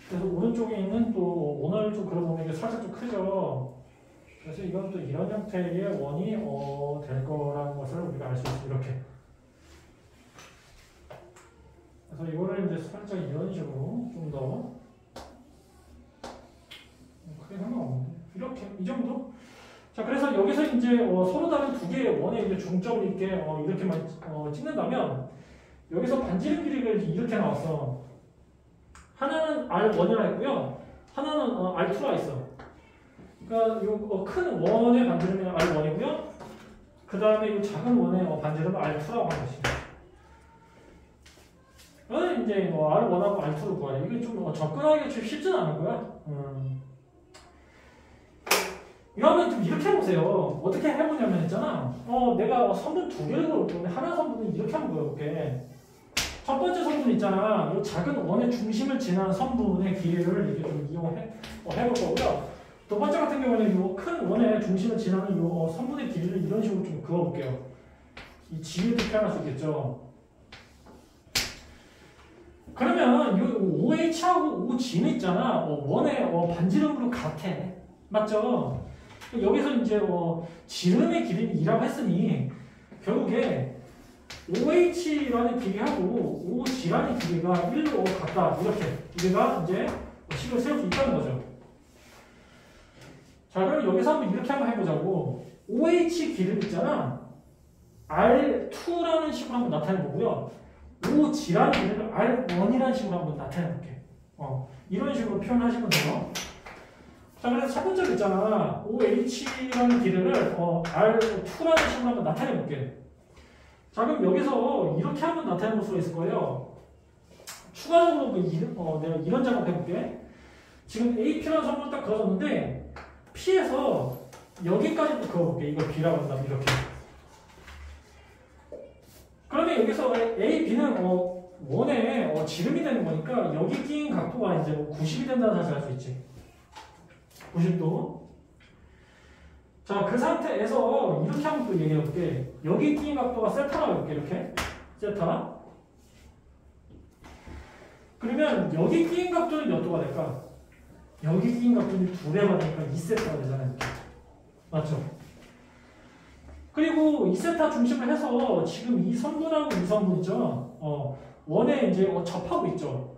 그래서 오른쪽에 있는 또 오늘 좀 그려보면 이게 살짝 좀 크죠. 그래서 이건 또 이런 형태의 원이 될 거라는 것을 우리가 알 수 있어요. 이렇게. 그래서 이거를 이제 살짝 이런 식으로 좀 더 크게 상관없는데 이렇게 이 정도. 자, 그래서 여기서 이제 서로 다른 두 개의 원에 이제 중점을 있게 이렇게만 찍는다면 여기서 반지름 길이가 이렇게 나왔어. 하나는 R1이라 했고요. 하나는 R2라 있어. 그러니까 요 큰 원의 반지름이 R1이고요. 그 다음에 이 작은 원의 반지름은 R2라고 하는 것입니다. 그래서 이제 R1하고 R2를 구하래. 이게 좀 접근하기가 좀 쉽진 않은 거야. 이거 한번 좀 이렇게 해보세요. 어떻게 해보냐면 했잖아. 내가 선분 두 개를 그려볼 건데 하나 선분은 이렇게 한번 그려볼게. 첫 번째 선분 있잖아. 이 작은 원의 중심을 지나는 선분의 길이를 이렇게 좀 해볼 거고요. 두 번째 같은 경우는 이 큰 원의 중심을 지나는 이 선분의 길이를 이런 식으로 좀 그어볼게요. 이 G를 표현할 수 있겠죠. 그러면 이 OH하고 OG는 있잖아. 원의 반지름으로 같아. 맞죠? 여기서 이제 지름의 길이는 2라고 했으니 결국에 OH라는 길이하고 OG라는 길이가 1로 같다. 이렇게 우리가 이제 식을 세울 수 있다는 거죠. 자, 그럼 여기서 한번 이렇게 한번 해보자고. OH 길이 있잖아. R2라는 식으로 한번 나타내보고요. OG라는 길이를 R1이라는 식으로 한번 나타내볼게. 이런 식으로 표현하시면 돼요. 자, 그래서 첫 번째로 있잖아. OH라는 길이를 R2라는 식으로 한번 나타내볼게. 자, 그럼 여기서 이렇게 한번 나타내볼 수가 있을 거예요. 추가적으로 내가 이런 작업 해볼게. 지금 AP라는 선분을 딱 그어줬는데 P에서 여기까지도 그어볼게. 이걸 B라고 한다면 이렇게. 그러면 여기서 A, B는 원의 지름이 되는 거니까 여기 끼인 각도가 이제 90이 된다는 사실을 알 수 있지. 90도. 자, 그 상태에서 이렇게 한번 또 얘기해 볼게. 여기 끼인 각도가 세타라고 해볼게. 이렇게. 세타. 그러면 여기 끼인 각도는 몇 도가 될까? 여기 끼인 각도는 2배가 되니까 2세타가 되잖아요. 이렇게. 맞죠? 그리고 2세타 중심을 해서 지금 이 선분하고 이 선분 있죠? 원에 이제 접하고 있죠?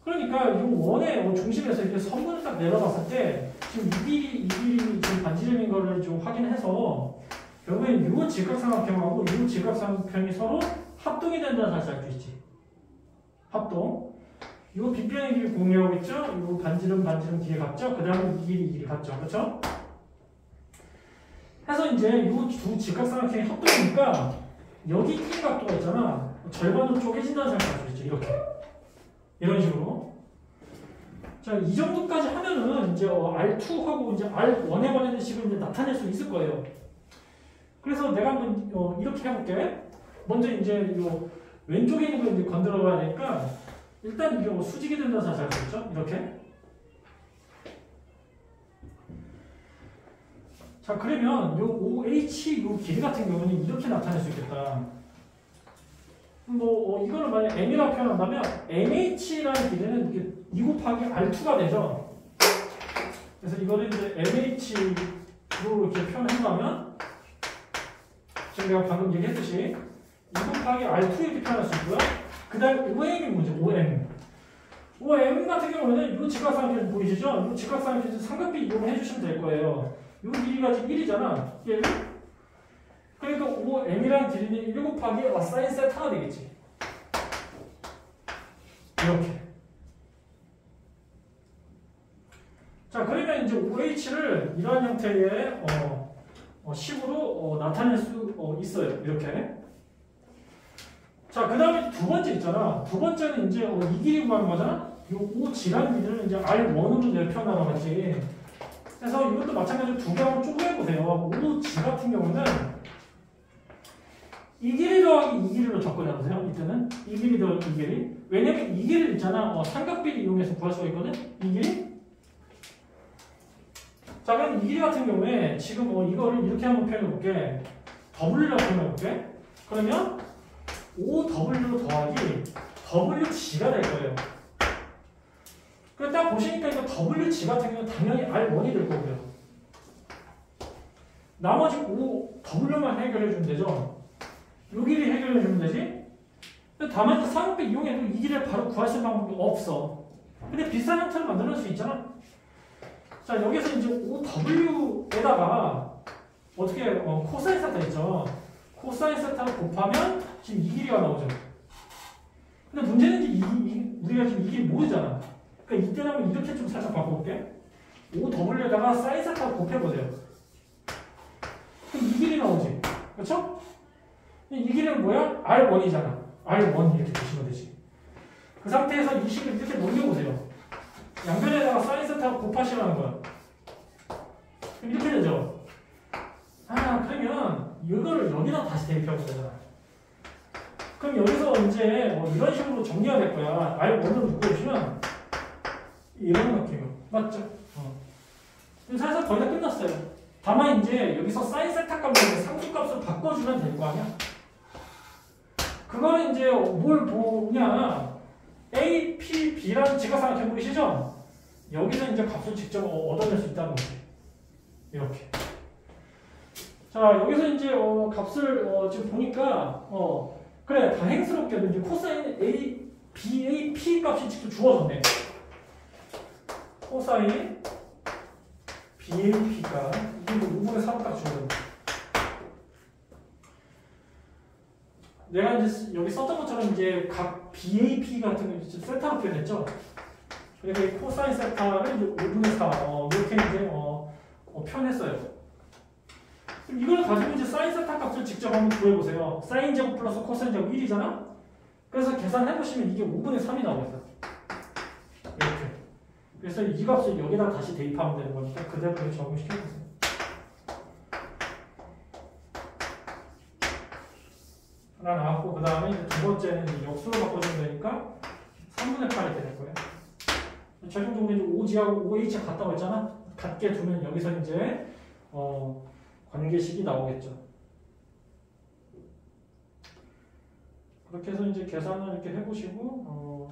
그러니까 이 원의 중심에서 이렇게 선분을 딱 내려봤을 때 지금 이 길이 지금 반지름인 거를 좀 확인해서 결국엔 이 직각삼각형하고 이 직각삼각형이 서로 합동이 된다는 사실을 알 수 있지. 합동. 이 빗변의 길이 공유하고 있죠? 이 반지름 길이 같죠? 그 다음에 이 길이 같죠? 그렇죠? 해서 이제 이 두 직각삼각형이 합동이니까 여기 끼인 각도가 있잖아. 절반으로 쪼개진다는 사실을 알 수 있죠. 이렇게. 이런 식으로. 자, 이 정도까지 하면은 이제 R2하고 이제 R1에 관련된 식을 이제 나타낼 수 있을 거예요. 그래서 내가 한번 이렇게 해볼게. 먼저 이제 요 왼쪽에 있는 걸 이제 건드려 봐야 되니까 일단 이게 수직이 된다는 사실 알 수 있죠? 이렇게. 자, 그러면 요 OH 요 길이 같은 경우는 이렇게 나타낼 수 있겠다. 이거를 만약 M이라고 표현한다면 MH라는 길이는 이렇게 2 곱하기 R2가 되죠. 그래서 이거를 이제 MH로 이렇게 표현한다면 지금 내가 방금 얘기했듯이 2 곱하기 R2 이렇게 표현할 수 있고요. 그 다음에 OM이 뭐죠? OM. OM 같은 경우는 이 직각삼각형 보이시죠? 이 직각삼각형 삼각비 이용해 주시면 될 거예요. 이 길이가 지금 1이잖아. 1. 그러니까 OM이라는 길이는 1 곱하기 사인 세타가 되겠지. 이렇게. 자, 그러면 이제 OH를 이러한 형태의 식으로 나타낼 수 있어요. 이렇게. 자, 그 다음에 두 번째 있잖아. 두 번째는 이제 이 길이 구하는 거잖아. 이 OG라는 길이를 이제 R1으로 내가 표현하라고 했지. 그래서 이것도 마찬가지로 두 개 한번 쪼개보세요. OG 같은 경우는 이 길이 더하기 이 길이로 접근해보세요. 이때는 이 길이 더하기 이 길이. 왜냐면 이 길이 있잖아. 삼각비를 이용해서 구할 수가 있거든. 이 길이. 자, 그럼 이 길이 같은 경우에 지금 이거를 이렇게 한번 표현해볼게. W라고 표현해볼게. 그러면 OW 더하기 WG가 될 거예요. 그래 딱 보시니까 이거 WG 같은 경우는 당연히 R1이 될 거고요. 나머지 OW만 해결해주면 되죠. 요 길이 해결해주면 되지. 근데 다만 사용법 이용해도 이 길을 바로 구할 수 있는 방법이 없어. 근데 비슷한 형태를 만들 수 있잖아. 자 여기서 이제 OW에다가 어떻게 코사인 세타 있죠. 코사인 세타를 곱하면 지금 이 길이가 나오죠. 근데 문제는 이제 우리가 지금 이 길이 모르잖아. 그러니까 이때라면 이렇게 좀 살짝 바꿔볼게. OW에다가 사인 세타를 곱해보세요. 그럼 이 길이 나오지. 그렇죠? 이 길이는 뭐야? R1이잖아. R1 이렇게 보시면 되지. 그 상태에서 이 식을 이렇게 넘겨보세요. 양변에다가 사인 세타 곱하시라는 거야. 그럼 이렇게 되죠. 아 그러면 이거를 여기다 다시 대입하면 되잖아. 그럼 여기서 이제 이런 식으로 정리가 될 거야. R1으로 묶어주시면 이런 느낌으로. 맞죠? 사실 거의 다 끝났어요. 다만 이제 여기서 사인 세타 값을 상수값으로 바꿔주면 될 거 아니야? 그거는 이제 뭘 보냐? A, P, B라는 지각상을 보이시죠? 여기서 이제 값을 직접 얻어낼 수 있다는 거지. 이렇게. 자, 여기서 이제 값을 지금 보니까 그래 다행스럽게도 이제 코사인 A, B, A, P 값이 직접 주어졌네. 코사인 B, A, P가 이게 5분의 3 값 주어졌네. 내가 이제 여기 썼던 것처럼 이제 각 BAP 같은 거 지금 세타로 표현했죠. 그래서 이 코사인 세타를 이제 5분의 4 이렇게 이제 표현했어요. 그럼 이걸 가지고 이제 사인 세타 값을 직접 한번 구해보세요. 사인 제곱 플러스 코사인 제곱 1이잖아. 그래서 계산해 보시면 이게 5분의 3이 나오겠어요. 이렇게. 그래서 이 값을 여기다 다시 대입하면 되는 거니까 그대로 적용시켜보세요. 하나 나왔고 그 다음에 이제 두 번째는 이제 역수로 바꿔주면 되니까 3분의 8이 되는 거예요. 최종적으로 이제 OG하고 OH 같다고 했잖아. 같게 두면 여기서 이제 관계식이 나오겠죠. 그렇게 해서 이제 계산을 이렇게 해보시고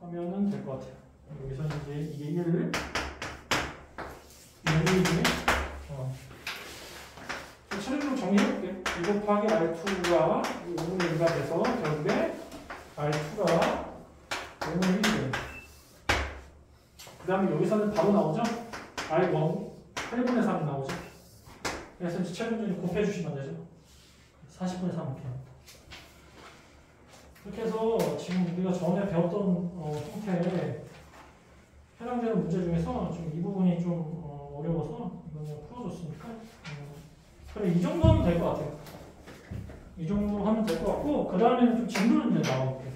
하면은 될 것 같아요. 여기서 이제 이게 1, 2, 차례로 정리해볼게요. 2 곱하기 R2가 5분의 1가 돼서 결국에 R2가 5분의 1이 돼요. 그 다음에 여기서는 바로 나오죠? R1 8분의 3이 나오죠? 그래서 이제 최종적으로 곱해주시면 되죠? 40분의 3 이렇게 나옵니다. 이렇게 해서 지금 우리가 전에 배웠던 형태에 해당되는 문제 중에서 좀 이 부분이 좀 어려워서 이거는 풀어줬으니까 그래 이 정도 하면 될 것 같아요. 이 정도 하면 될 것 같고 그 다음에는 좀 진도는 이제 나와볼게요.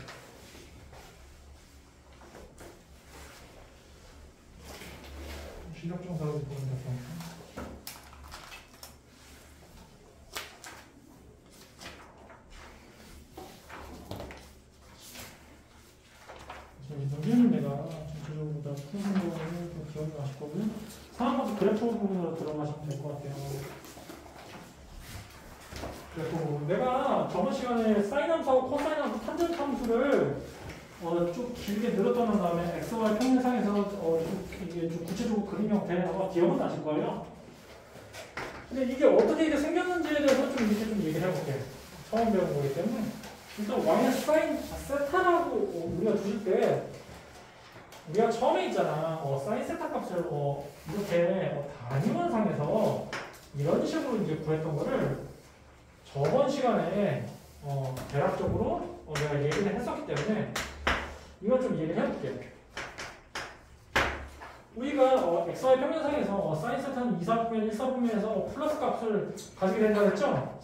시력정사를 보는 것 여기는 내가 전체적으로 다 푸는 거는 좀 기억이 나실 거고요. 상황부터 그래프 부분으로 들어가시면 될 것 같아요. 그래프 부분. 내가 저번 시간에 사인 함수하고 코사인 함수 탄젠트 함수를 좀 길게 늘었던 다음에 XY 평면상에서 이게 좀 구체적으로 그림 형태 아마 기억은 나실 거예요. 근데 이게 어떻게 이렇게 생겼는지에 대해서 좀 이렇게 좀 얘기를 해볼게요. 처음 배운 거기 때문에. 일단 Y는 사인 세타라고 우리가 두실 때 우리가 처음에 있잖아 사인 세타 값을 이렇게 단위원상에서 이런 식으로 이제 구했던 거를 저번 시간에 대략적으로 내가 얘기를 했었기 때문에 이걸 좀 얘기를 해볼게요. 우리가 XY 평면상에서 사인 세타는 2사분면, 1사분면에서 플러스 값을 가지게 된다고 했죠?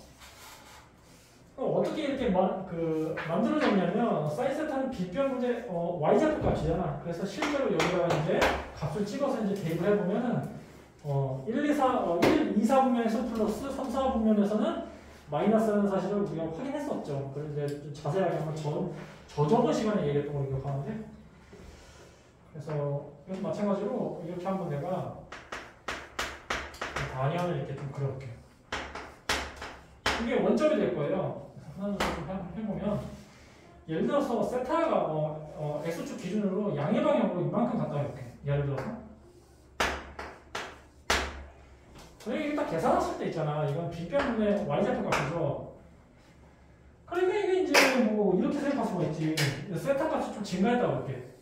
어떻게 이렇게 만들어졌냐면 사인 세타는 빗변분의 y좌표 값이잖아. 그래서 실제로 여기다가 이제 값을 찍어서 이제 대입을 해보면은 1, 2, 4분면에서 플러스 3, 4분면에서는 마이너스라는 사실을 우리가 확인했었죠. 그래서 이제 좀 자세하게 한번 저번 시간에 얘기했던 걸 기억하는데 그래서 이것도 마찬가지로 이렇게 한번 내가 단위안을 이렇게 좀 그려볼게요. 이게 원점이 될 거예요. 하나 둘 해보면 예를 들어서 세타가 x축 기준으로 양의 방향으로 이만큼 갔다 이렇게 예를 들어서 저희 딱 계산했을 때 있잖아. 이건 빗변분의 y좌표 값이죠. 그러니까 이게 이제 뭐 이렇게 생각할 수가 있지. 세타 값이 좀 증가했다고 이렇게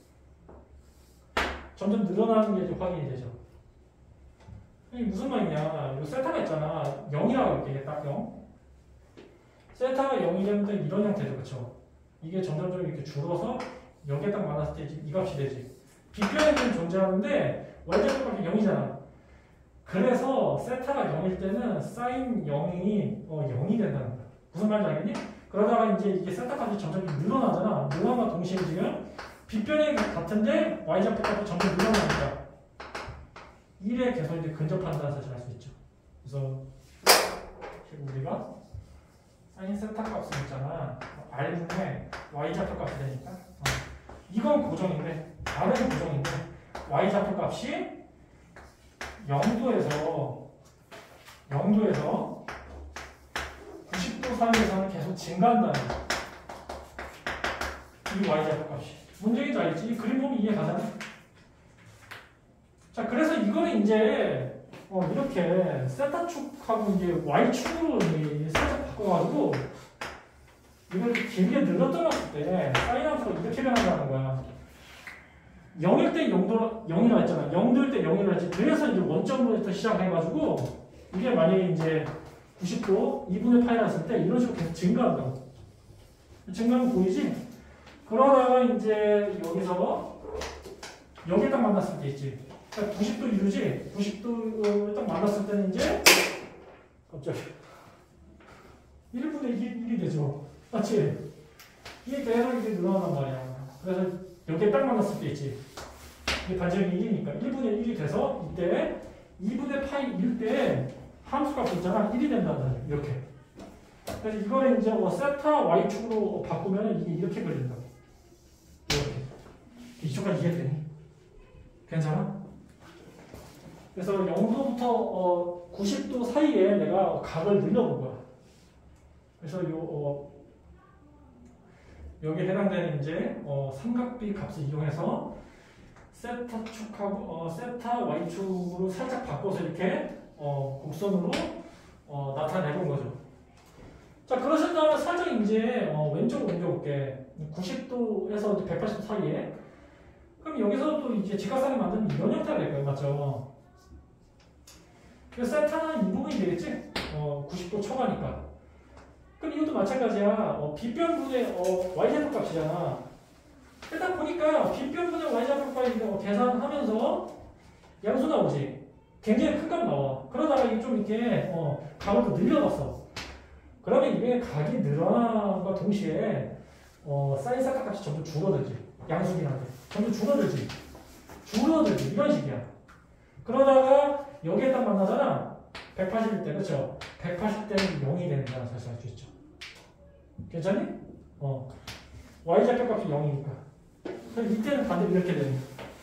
점점 늘어나는 게 이제 확인이 되죠. 이게 무슨 말이냐? 이 세타가 있잖아. 0이라고 이렇게 딱 0. 세타가 0이 되면 이런 형태죠, 그렇죠? 이게 점점 이렇게 줄어서 여기에 딱 만났을 때 이 값이 되지. 빗변에는 존재하는데 y좌표 값이 0이잖아. 그래서 세타가 0일 때는 사인 0이 0이 된다는 거야. 무슨 말인지 알겠니? 그러다가 이제 이게 세타 값이 점점 늘어나잖아. 늘어남과 동시에 지금 빗변이 같은데 y좌표 값이 점점 늘어나니까 1에 계속 이제 근접한다는 사실을 알 수 있죠. 그래서 우리가 사인 세타 값을 있잖아. R분의 y좌표 값이 되니까 이건 고정인데 R은 고정인데 y좌표 값이 0도에서 90도 사이에서는 계속 증가한다는 거야. 이 y좌표 값이. 뭔 얘기인지 알겠지? 이 그림 보면 이해 가잖아. 자, 그래서 이거는 이제 이렇게 세타축하고 이제 y축으로 살짝 바꿔가지고 이걸 이렇게 길게 늘어뜨렸을 때 사인 함수가 이렇게 변한다는 거야. 0일 때 0이라 했잖아. 0도일 때 0이라 했지. 그래서 이제 원점부터 시작해가지고 이게 만약에 이제 90도 2분의 파이라 했을 때 이런 식으로 계속 증가한다고. 증가하면 보이지? 그러다가 이제 여기서 여기 딱 만났을 때 있지. 그러니까 90도 이루지? 90도를 딱 만났을 때는 이제 갑자기 1분의 1이 되죠. 맞지? 이게 계속 이렇게 늘어난단 말이야. 그래서 여기에 딱 만났을 때 있지. 이게 반지름이 1이니까 1분의 1이 돼서 이때 2분의 파이 1 때 함수값 있잖아. 1이 된다는 이렇게. 그래서 이거를 이제 세타 y축으로 바꾸면 이게 이렇게 그린다. 이렇게. 이쪽까지 이해되니? 괜찮아? 그래서 0도부터 90도 사이에 내가 각을 늘려본 거야. 그래서 여기에 해당되는 이제 삼각비 값을 이용해서 세타 축하고 세타 y축으로 살짝 바꿔서 이렇게 곡선으로 나타내본 거죠. 자, 그러신 다음에 살짝 이제 왼쪽으로 옮겨볼게. 90도에서 180도 사이에. 그럼 여기서 또 이제 직각선을 만들면 이런 형태가 될 거예요, 맞죠? 그래서 세타는 이 부분이 되겠지? 90도 초과니까. 그럼 이것도 마찬가지야. 빗변분의 y좌표 값이잖아. 일단 보니까 빗변분의 y좌표 값인데 계산하면서 양수 나오지. 굉장히 큰 값 나와. 그러다가 이게 좀 이렇게 각을 또 늘려봤어. 그러면 이게 각이 늘어남과 동시에 사인 세타 값이 점점 줄어들지. 양수긴 한데 점점 줄어들지. 이런 식이야. 그러다가 여기에 딱 만나잖아. 180일 때, 그쵸? 180대는 0이 된다는 사실 알 수 있죠. 괜찮니? y좌표 값이 0이니까. 그럼 이때는 반대로 이렇게 되는 거야.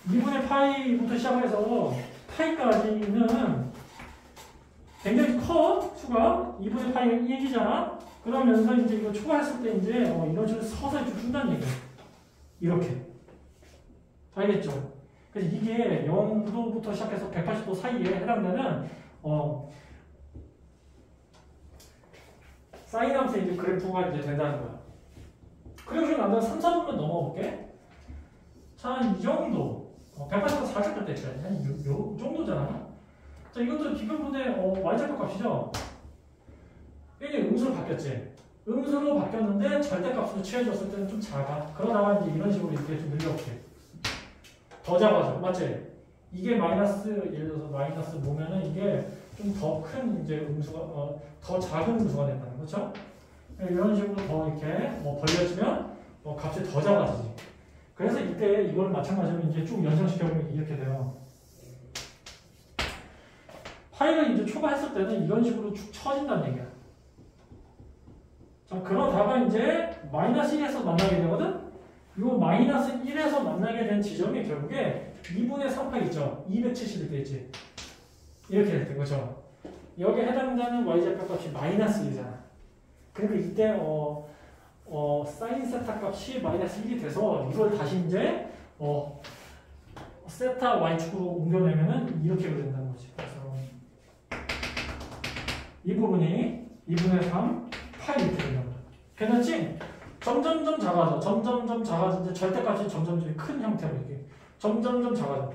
2분의 파이부터 시작해서 파이까지는 굉장히 커, 수가. 2분의 파이가 1이잖아? 그러면서 이제 이거 초과했을 때 이제 이런 식으로 서서히 좀 준다는 얘기야. 이렇게. 알겠죠? 그래서 이게 0도부터 시작해서 180도 사이에 해당되는 사인 함수의 이제 그래프가 이제 된다는 거야. 그래프 난 3, 4분만 넘어볼게. 자, 이 정도. 180도 살짝 될 때 있잖아. 요 정도잖아. 자, 이것도 빗변분의 y좌표 값이죠. 이게 음수로 바뀌었지. 음수로 바뀌었는데 절대값으로 취해줬을 때는 좀 작아. 그러다가 이제 이런 식으로 이렇게 좀 늘려볼게. 더 작아져. 맞지? 이게 마이너스, 예를 들어서 마이너스 보면은 이게 좀 더 큰 이제 음수가, 더 작은 음수가 된다는 거죠. 이런 식으로 더 이렇게 벌려지면 값이 더 작아지지. 그래서 이때 이걸 마찬가지로 이제 쭉 연상시켜보면 이렇게 돼요. 파이를 이제 초과했을 때는 이런 식으로 축 처진다는 얘기야. 자, 그러다가 이제 마이너스 1에서 만나게 되거든? 요 마이너스 1에서 만나게 된 지점이 결국에 2분의 3파이 있죠? 270일 때 있지? 이렇게 될 때, 그죠? 여기에 해당되는 y좌표 값이 마이너스 1이잖아. 그러니까 이때 사인 세타 값이 마이너스 1이 돼서 이걸 다시 이제 세타 y축으로 옮겨내면은 이렇게 된다는 거지. 그래서 이 부분이 2분의 3 파이 이렇게 된다는 거야. 괜찮지? 점점점 작아져. 점점점 작아져. 이제 절대값이 점점점 큰 형태로 이렇게 점점점 작아져.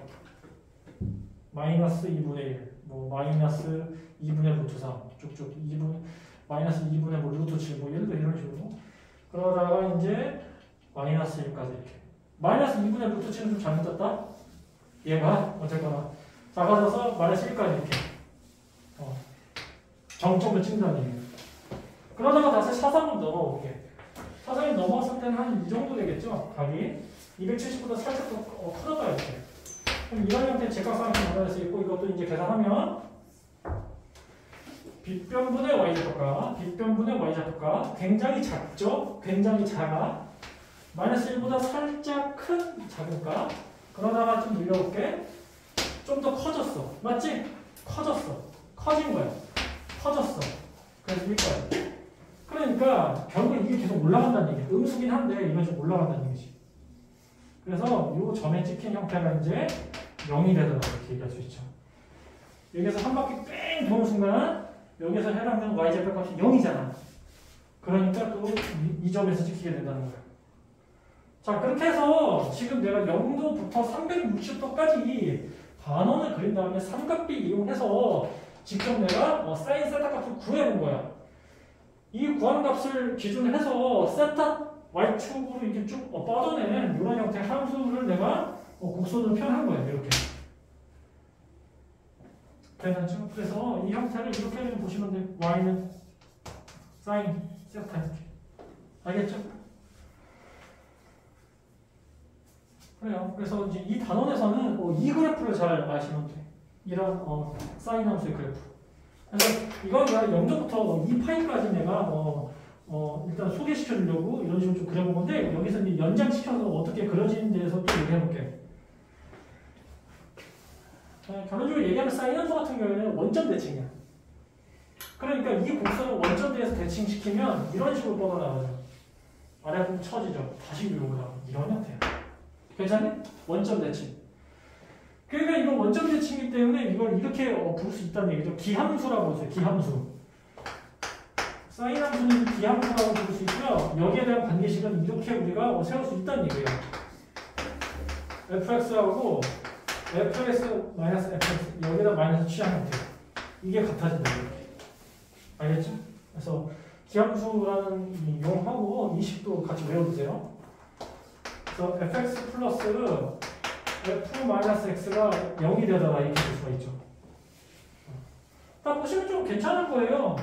마이너스 2분의 1, 뭐 마이너스 2분의 루트 3, 쭉쭉 2분 마이너스 2분의 뭐 루트 7, 뭐 예를 들어 이런 식으로. 그러다가 이제 마이너스 1까지 이렇게. 마이너스 2분의 루트 7은 좀 잘못됐다. 얘가 어쨌거나 작아져서 마이너스 1까지 이렇게 정점을 찍는다는 얘기예요. 그러다가 다시 사선을 넘어오게. 사선이 넘어왔을 때는 한 이 정도 되겠죠? 각이 270보다 살짝 더 커져봐야 이렇게. 그럼 이런 형태의 직각삼각형 만들 수 있고 이것도 이제 계산하면 빗변분의 y좌표가 굉장히 작죠? 굉장히 작아. 마이너스 1보다 살짝 큰 작은가? 그러다가 좀 늘려볼게. 좀 더 커졌어. 맞지? 커진 거야. 커졌어. 그래서 이거야. 그러니까 결국 이게 계속 올라간다는 얘기야. 음수긴 한데 이건 좀 올라간다는 얘기지. 그래서 요 전에 찍힌 형태가 이제 0이 되더라 이렇게 얘기할 수 있죠. 여기서 한 바퀴 뺑 도는 순간 여기서 해당되는 y좌표 값이 0이잖아. 그러니까 또 이 점에서 찍히게 된다는 거야. 자, 그렇게 해서 지금 내가 0도부터 360도까지 반원을 그린 다음에 삼각비 이용해서 직접 내가 사인 세타 값을 구해본 거야. 이 구하는 값을 기준으로 해서 세타 y축으로 이렇게 쭉 뻗어낸 이런 형태의 함수를 내가 곡선으로 표현한 거예요. 이렇게. 괜찮죠? 그래서 이 형태를 이렇게 보시면 돼요. y는 사인 세타 이렇게. 알겠죠? 그래요. 그래서 이제 이 단원에서는 이 그래프를 잘 아시면 돼. 이런 사인 함수의 그래프. 그래서 이건 내가 0도부터 2파이까지 내가 일단 소개시켜 주려고 이런 식으로 좀 그려본 건데 여기서 이제 연장시켜서 어떻게 그려지는 데에서 또 얘기해 볼게. 결론적으로 얘기하면 사인 함수 같은 경우에는 원점 대칭이야. 그러니까 이 곡선을 원점대에서 대칭시키면 이런 식으로 뻗어나가죠. 아래 부분 처지죠. 다시 위로 올라가. 이런 형태야. 괜찮니? 원점 대칭. 그러니까 이건 원점 대칭이기 때문에 이걸 이렇게 부를 수 있다는 얘기죠. 기함수라고 해서 기함수. 사인 함수는 기함수라고 부를 수 있고요. 여기에 대한 관계식은 이렇게 우리가 세울 수 있다는 얘기예요. fx하고 fx-fx 여기다 마이너스 취한 형태. 이게 같아진다. 알겠죠? 그래서 기함수라는 용하고 이 식도 같이 외워두세요. 그래서 fx 플러스 f-x가 0이 되다가 이렇게 될 수가 있죠. 딱 보시면 좀 괜찮은 거예요.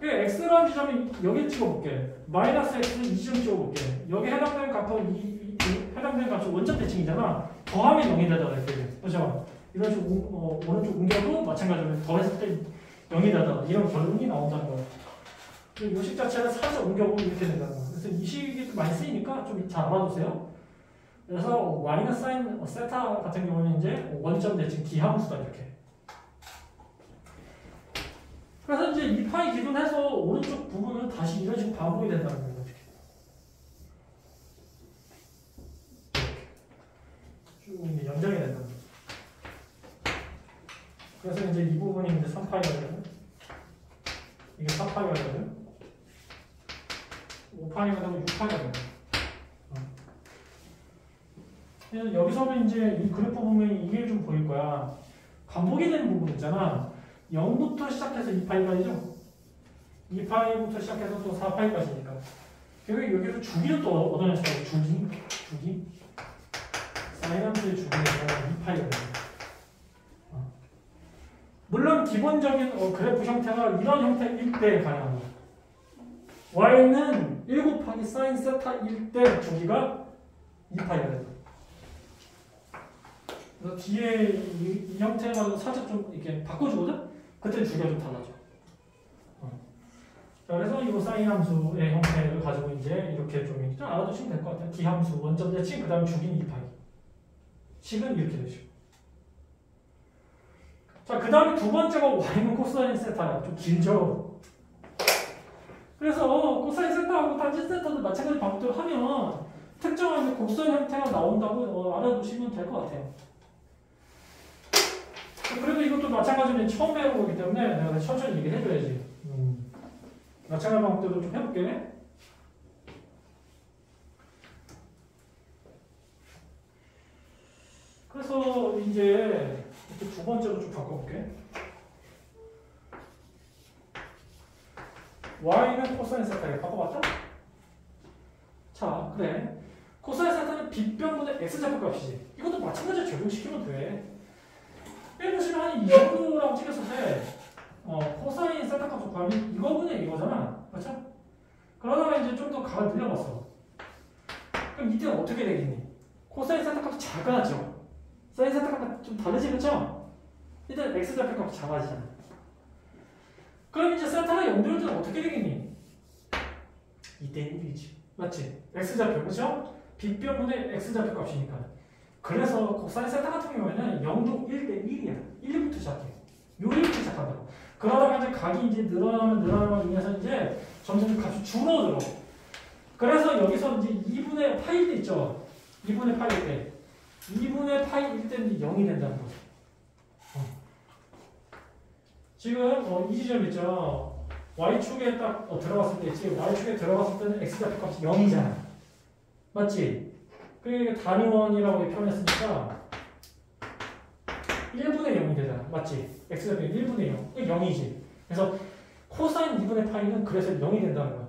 x라는 지점이 여기 찍어볼게. 마이너스 x는 이 지점 찍어볼게. 여기 해당되는 값하고 해당되는 값이 원점 대칭이잖아. 더하면 0이 되다가 이렇게 돼. 그렇죠? 이런 식으로 오른쪽 옮겨도 마찬가지로 더했을 때 0이 되다가 이런 결론이 나온다는 거예요. 이 식 자체를 살짝 옮겨보면 이렇게 된다는 거예요. 그래서 이 식이 많이 쓰이니까 좀 잘 알아두세요. 그래서 마이너스 사인 세타 같은 경우는 이제 원점 대칭 기함수다 이렇게. 그래서 이제 이 파이 기준해서 오른쪽 부분은 다시 이런 식으로 반복이 된다는 거예요. 이렇게. 쭉 이제 연장이 된다는 거예요. 그래서 이제 이 부분이 이제 3파이가 되고 이게 4파이가 되고 5파이가 되고 6파이가 되고. 여기서는 이제 이 그래프 보면 이게 좀 보일 거야. 반복이 되는 부분 있잖아. 0부터 시작해서 2파이까지죠. 2파이부터 시작해서 또 4파이까지니까. 결국 여기서 주기를 또 얻어낼 수가 있어. 주기. 사인함수의 주기에서 2파이가 됩니다. 물론 기본적인 그래프 형태가 이런 형태일 때 가능한 거야. y는 1 곱하기 사인 세타일 때 주기가 2파이가 됩니다. 그래서 뒤에 이 형태가 살짝 좀 이렇게 바꿔주거든? 그때 주기가 좀 달라져. 자, 그래서 이 사인 함수의 형태를 가지고 이제 이렇게 좀 알아두시면 될 것 같아요. 기함수, 원점 대칭, 그 다음 주기는 2파이. 식은 이렇게 되죠. 자, 그 다음에 두 번째가 y는 코사인 세타야. 좀 길죠? 그래서 코사인 세타하고 탄젠트 세타도 마찬가지 방법대로 하면 특정한 곡선 형태가 나온다고 알아두시면 될 것 같아요. 그래도 이것도 마찬가지로 처음 배우는 거기 때문에 내가 천천히 얘기를 해줘야지. 마찬가지 방법대로 좀 해볼게. 그래서 이제 이렇게 두 번째로 좀 바꿔볼게. y는 코사인 세타에 바꿔봤다? 자, 그래. 코사인 세타는 빗변분의 x좌표 값이지. 이것도 마찬가지로 적용시키면 돼. 빼보시면 한 이 정도라고 찍었을 때 코사인 세타 값을 구하면 이거분의 이거잖아. 맞죠? 그러다가 이제 좀 더 각을 늘려봤어. 그럼 이때는 어떻게 되겠니? 코사인 세타 값이 작아져. 사인 세타 값이 좀 다르지, 그쵸? 일단 x좌표 값이 작아지잖아. 그럼 이제 세타가 0될 때는 어떻게 되겠니? 이때 1이지. 맞지? x좌표, 그쵸? 빗변분의 x좌표 값이니까. 그래서 코사인 세타 같은 경우에는 0도 1대 1이야. 1부터 시작해. 요 1부터 시작한다고. 그러다가 이제 각이 이제 늘어나면 인해서 이제 점점 값이 줄어들어. 그래서 여기서 이제 2분의 파일 때 있죠? 2분의 파일 때. 2분의 파일 때는 0이 된다는 거죠. 지금 이 지점 있죠? y축에 딱 들어갔을 때 있지? y축에 들어갔을 때는 x좌표 값이 0이잖아. 맞지? 그게 단위원이라고 표현했으니까 1분의 0이 되잖아. 맞지? x좌표 1분의 0. 그게 0이지. 그래서 코사인 2분의 파이는 그래서 0이 된다는 거야.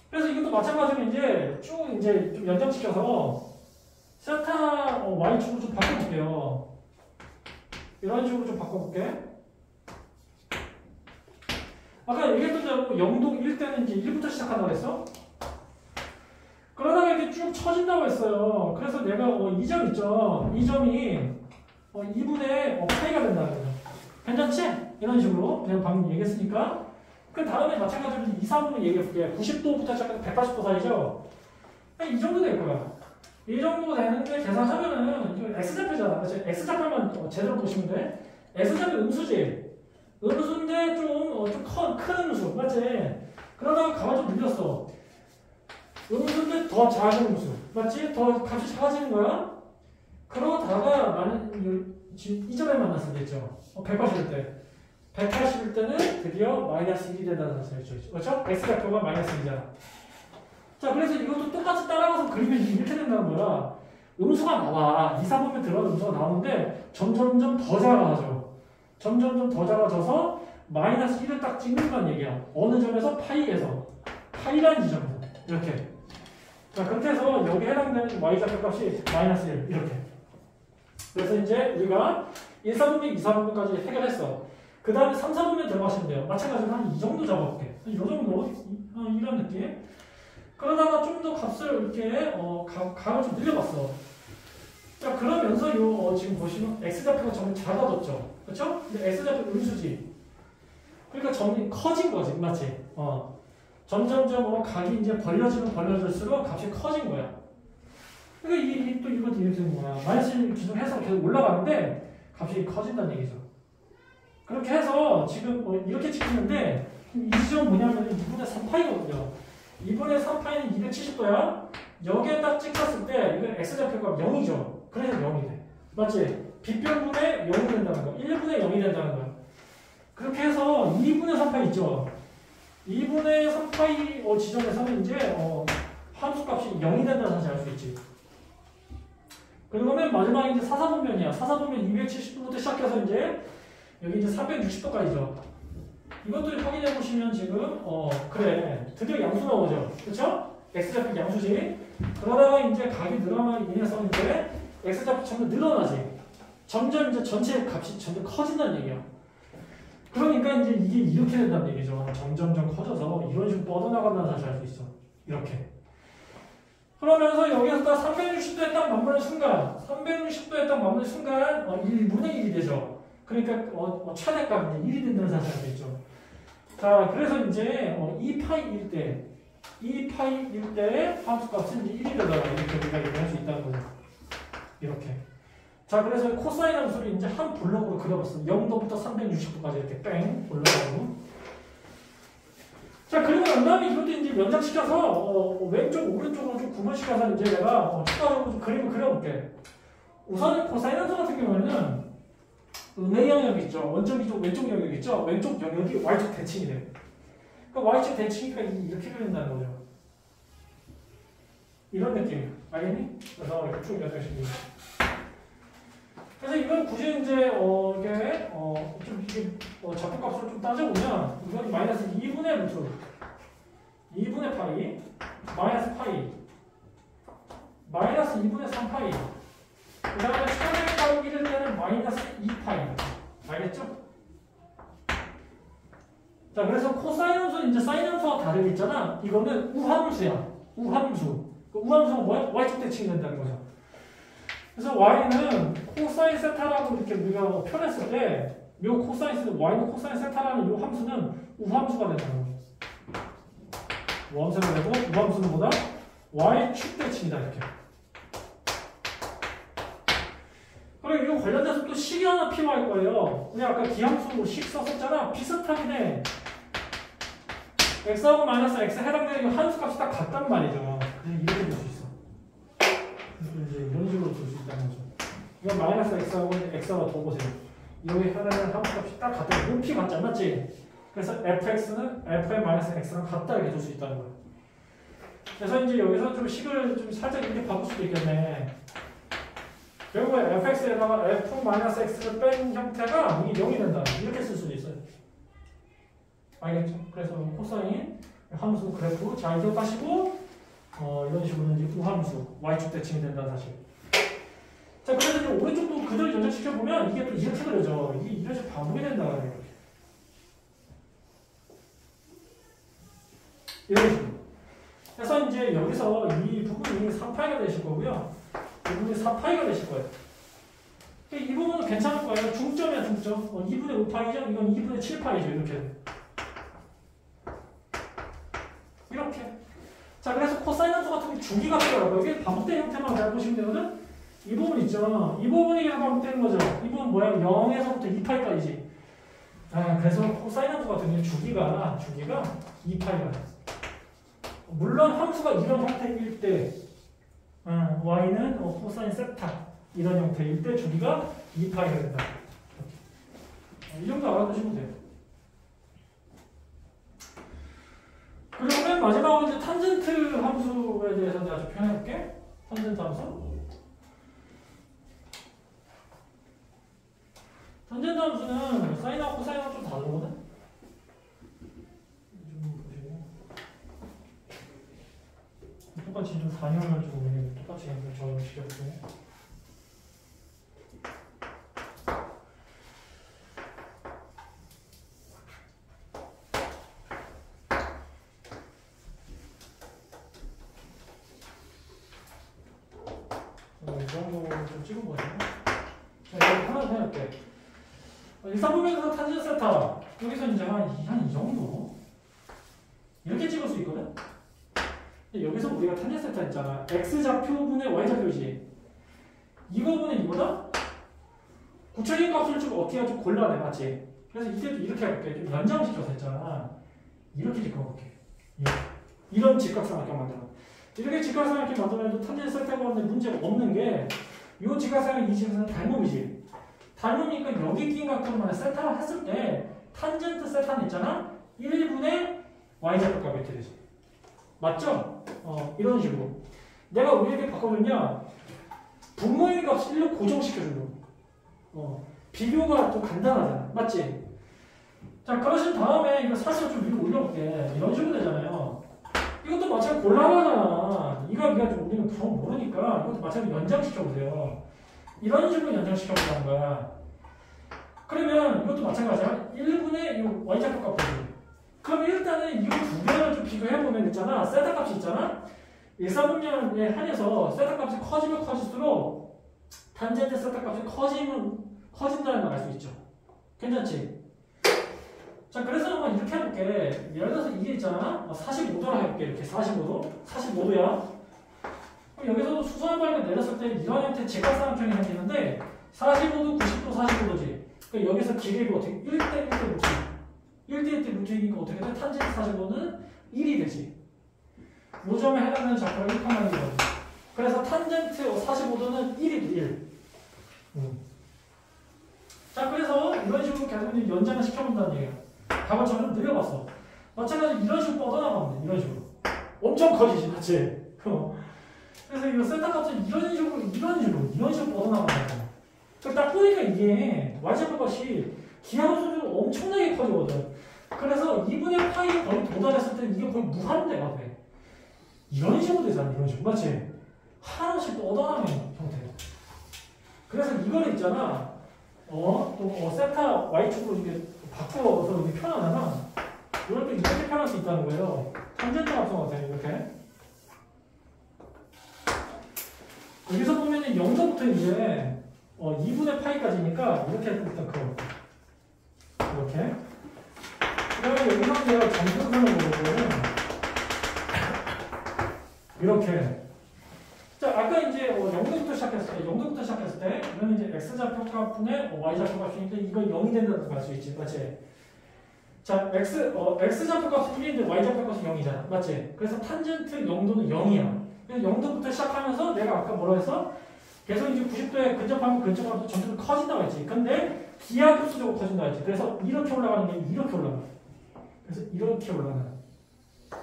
그래서 이것도 마찬가지로 이제 쭉 이제 좀 연장시켜서 세타 y축으로 좀 바꿔볼게요. 이런 식으로 좀 바꿔볼게. 아까 얘기했던 대로 0도 1 때는 이제 1부터 시작한다고 했어? 그러다가 이렇게 쭉 쳐진다고 했어요. 그래서 내가 이 점 있죠? 이 점이 2분의 파이가 된다는 거죠. 괜찮지? 이런 식으로 내가 방금 얘기했으니까. 그 다음에 마찬가지로 2, 4분을 얘기해볼게. 90도부터 시작해서 180도 사이죠? 이 정도 될 거야. 이 정도 되는데 계산하면은 이거 x좌표잖아. 그치? x좌표만 제대로 보시면 돼. x좌표 음수지. 음수인데 좀 큰 음수. 맞지? 그러다가 가만 좀 늘렸어. 음수인데 더 작은 음수. 맞지? 더 값이 작아지는 거야. 그러다가 지금 이 점에 만났을 때 있죠? 180일 때. 180일 때는 드디어 마이너스 1이 된다는 사실이죠. 그렇죠? x좌표가 마이너스 1이잖아. 자, 그래서 이것도 똑같이 따라가서 그리면 이렇게 된다는 거야. 음수가 나와. 2, 4분면 들어가는 음수가 나오는데 점점점 더 작아져. 점점점 더 작아져서 마이너스 1을 딱 찍는다는 얘기야. 어느 점에서? 파이에서. 파이라는 지점에서. 이렇게. 자, 그렇게 해서 여기에 해당되는 y좌표 값이 마이너스 1. 이렇게. 그래서 이제 우리가 1, 4분면, 2, 4분면까지 해결했어. 그 다음에 3, 4분면 들어가시면 돼요. 마찬가지로 한 이 정도 잡아볼게. 이 정도? 이런 느낌. 그러다가 좀 더 값을 이렇게 각을 좀 늘려봤어. 자, 그러면서 지금 보시면 x좌표가 점점 작아졌죠. 그렇죠? 근데 x좌표 음수지. 그러니까 점이 커진 거지, 맞지? 점점점 각이 이제 벌려지면 벌려질수록 값이 커진 거야. 그러니까 이것도 이렇게 되는 거야. 마이너스 1 기준해서 계속 올라가는데 값이 커진다는 얘기죠. 그렇게 해서 지금 이렇게 찍히는데 이 지점은 뭐냐면 2분의 3파이거든요. 2분의 3파이는 270도야. 여기에 딱 찍혔을 때 이건 x좌표가 0이죠. 그래서 0이 돼. 맞지? 빗변분의 0이 된다는 거야. 1분의 0이 된다는 거야. 그렇게 해서 2분의 3파이 있죠. 2분의 3파이 지점에서는 이제 함수값이 0이 된다는 사실 알 수 있지. 그리고 맨 마지막에 이제 사사분면이야. 사사분면 270도부터 시작해서 이제 여기 이제 360도까지죠. 이것도 확인해 보시면 지금 그래 드디어 양수 나오죠. 그렇죠? x좌표 양수지. 그러다가 이제 각이 늘어나면 인해서 이제 x좌표 점점 늘어나지. 점점 이제 전체 값이 점점 커진다는 얘기야. 그러니까 이제 이게 이렇게 된다는 얘기죠. 점점점 커져서 이런 식으로 뻗어나간다는 사실 알 수 있어. 이렇게. 그러면서 여기서 딱 360도에 딱 맞물는 순간, 360도에 딱 맞물는 순간 1분의 1이 되죠. 그러니까 최대값 이제 1이 된다는 사실 알 수 있죠. 자, 그래서 이제 2파이일 때, 2파이일 때 함수값은 이제 1이 되더라고. 이렇게 우리가 얘기할 수 있다는 거죠. 이렇게. 자, 그래서 코사인 함수를 이제 한 블록으로 그려봤어. 0도부터 360도까지 이렇게 뺑 올라가고. 자, 그리고 난 다음에 이것도 이제 연장시켜서 왼쪽, 오른쪽으로 좀 구분시켜서 이제 내가 추가적으로 좀 그림을 그려볼게. 우선 코사이너스 같은 경우에는 음의 영역 있죠. 원점 쪽 왼쪽 영역 있죠. 왼쪽 영역이 y축 대칭이 돼. 그러니까 y축 대칭이니까 이렇게 그린다는 거죠. 이런 느낌. 알겠니? 그래서 이렇게 쭉 연장시키고. 그래서 이건 굳이 이제 이게 좀 이게 좌표값으로 좀 따져보면 이건 마이너스 2분의 루트 2분의 파이 마이너스 파이 마이너스 2분의 3파이 그 다음에 차례 값 1일 때는 마이너스 2파이 알겠죠? 자 그래서 코사인 함수는 이제 사인 함수와 다르게 있잖아. 이거는 우함수야. 우함수. 그 우함수가 뭐야? y축 대칭이 된다는 거죠. 그래서 y는 코사인 세타라고 이렇게 우리가 표현했을 때 요 코사인 y는 코사인 세타라는 요 함수는 우함수가 된다는 거죠. 우함수가 되고 우함수는 뭐다? y축 대칭이다 이렇게. 그리고 이거 관련돼서 또 식이 하나 필요할 거예요. 우리 아까 기함수로 식 썼었잖아. 비슷하긴 해. x하고 마이너스 x 해당되는 이 함수 값이 딱 같단 말이죠. 그래서 이렇게 볼 수 있어. 이제 이런 식으로 볼 수 있다는 거죠. 이건 마이너스 x하고 x하고 더 보세요. 여기 해당되는 함수 값이 딱 같다. 높이 같지 맞지? 그래서 fx는 f의 마이너스 x랑 같다 이렇게 줄 수 있다는 거예요. 그래서 이제 여기서 좀 식을 좀 살짝 이렇게 바꿀 수도 있겠네. 결국에 fx에다가 f-x를 뺀 형태가 이게 0이 된다. 이렇게 쓸 수도 있어요. 알겠죠? 그래서 코사인 함수 그래프 잘 기억하시고 이런 식으로 이제 우함수 y축 대칭이 된다는 사실. 자 그래서 이제 오른쪽도 그대로 연장시켜 보면 이게 또 이렇게 그려져. 이게 이런 식으로 반복이 된다. 이런 식으로. 그래서 이제 여기서 이 부분이 3파이가 되실 거고요. 이 부분이 4파이가 되실 거예요. 이 부분은 괜찮을 거예요. 중점이야 중점. 2분의 5파이죠? 이건 2분의 7파이죠. 이렇게. 이렇게. 자, 그래서 코사인 함수 같은 게 주기가 필요하고 이게 반복된 형태만 잘 보시면 되거든? 이 부분 있죠? 이 부분이 계속 반복되는 거죠? 이 부분 뭐야? 0에서부터 2파이까지. 아, 그래서 코사인 함수 같은 게 주기가 2파이가 돼. 물론 함수가 이런 형태일 때 y는 코사인 세타 이런 형태일 때 주기가 2파이가 된다. 이 정도 알아두시면 돼요. 그리고 맨 마지막으로 이제 탄젠트 함수에 대해서 내가 좀 표현해볼게. 탄젠트 함수. 탄젠트 함수는 사인하고 코사인하고 좀 다르거든? 좀 보시고. 똑같이 좀 4년을 좀 똑같이 적용시켜볼게. 이 정도로 좀 찍어보세요. 자, 여기 하나 더 해볼게. 일사분면에서 탄젠트 세타. 여기서 이제 한 이 정도? 이렇게 찍을 수 있거든? 여기서 우리가 탄젠트 세타 있잖아. x좌표분의 y좌표지. 이거분의 이거다? 구체적인 값을 좀 어떻게 좀 골라내, 맞지? 그래서 이때도 이렇게 해볼게. 좀 연장시켜서 했잖아. 이렇게 찍어볼게. 이런 직각삼각형 만들어. 이렇게 직각삼각형 만들어도 탄젠트 세타가 문제가 없는 게 이 직각삼각형 이 직각삼각형 닮음이지. 닮음이니까 여기 낀 각도만 세타를 했을 때 탄젠트 세타는 있잖아. 1분의 y좌표값이 이렇게 되지. 맞죠? 이런 식으로. 내가 왜 이렇게 바꿔주냐? 분모의 값을 1로 고정시켜주는 거. 비교가 좀 간단하잖아. 맞지? 자, 그러신 다음에 이거 사실 좀 위로 올려볼게. 이런 식으로 되잖아요. 이것도 마찬가지로 곤란하잖아. 이 값이가 좀 우리는 부분 모르니까 이것도 마찬가지로 연장시켜보세요. 이런 식으로 연장시켜보자는 거야. 그러면 이것도 마찬가지야. 1분의 이 y좌표 값 보지. 그럼 일단은 이 두 개를 좀 비교해보면 있잖아. 세타 값이 있잖아. 일사분면에 한해서 세타 값이 커지면 커질수록 탄젠트 세타 값이 커진다는 걸 알 수 있죠. 괜찮지? 자, 그래서 한번 이렇게 해볼게. 예를 들어서 이게 있잖아. 45도로 해볼게. 이렇게 45도. 45도야. 그럼 여기서도 수소한 방향을 내렸을 때 이런 형태의 직각삼각형이 생기는데 45도, 90도, 45도지. 그러니까 여기서 기계가 어떻게 1대 1대 루트. 1대 1대 루트이니까 어떻게 돼? 탄젠트 45는 1이 되지. 요점에 해당되는 좌표가 1,1이거든. 그래서 탄젠트 45도는 1이 돼, 1. 자, 그래서 이런 식으로 계속 이제 연장을 시켜본다는 얘기야. 답을 점점 늘려봤어. 마찬가지로 이런 식으로 뻗어나가면 돼, 이런 식으로. 엄청 커지지, 맞지? 그래서 이거 세타 값은 이런 식으로 뻗어나가는 거야. 딱 보니까 이게 y좌표 값이 기하급수로 엄청나게 커지거든. 그래서 2분의 파이에 거의 도달했을 때 이게 거의 무한대가 돼. 이런 식으로 되잖아, 이런 식으로. 맞지? 하나씩 뻗어나가는 형태. 그래서 이걸 있잖아. 세타 y축으로 이렇게 바꿔서 이렇게 표현하잖아. 이럴 때 이렇게 표현할 수 있다는 거예요. 탄젠트 값은 어때요? 이렇게. 여기서 보면은 0도부터 이제 2분의 파이까지니까 이렇게 일단 그어. 이렇게. 그다음에 여기서 내가 점근선을 보면 이렇게. 자, 아까 이제 0도부터 시작했을 때 이거는 이제 x좌표 값분의 y좌표 값이니까 이건 0이 된다는 걸 알 수 있지, 맞지? 자, x좌표 값은 1인데 y좌표 값은 0이잖아, 맞지? 그래서 탄젠트 0도는 0이야. 그래서 0도부터 시작하면서 내가 아까 뭐라 했어? 계속 이제 90도에 근접하면 점점 커진다고 했지. 근데 기하급수적으로 커진다고 했지. 그래서 이렇게 올라가는 게 이렇게 올라가. 그래서 이렇게 올라가는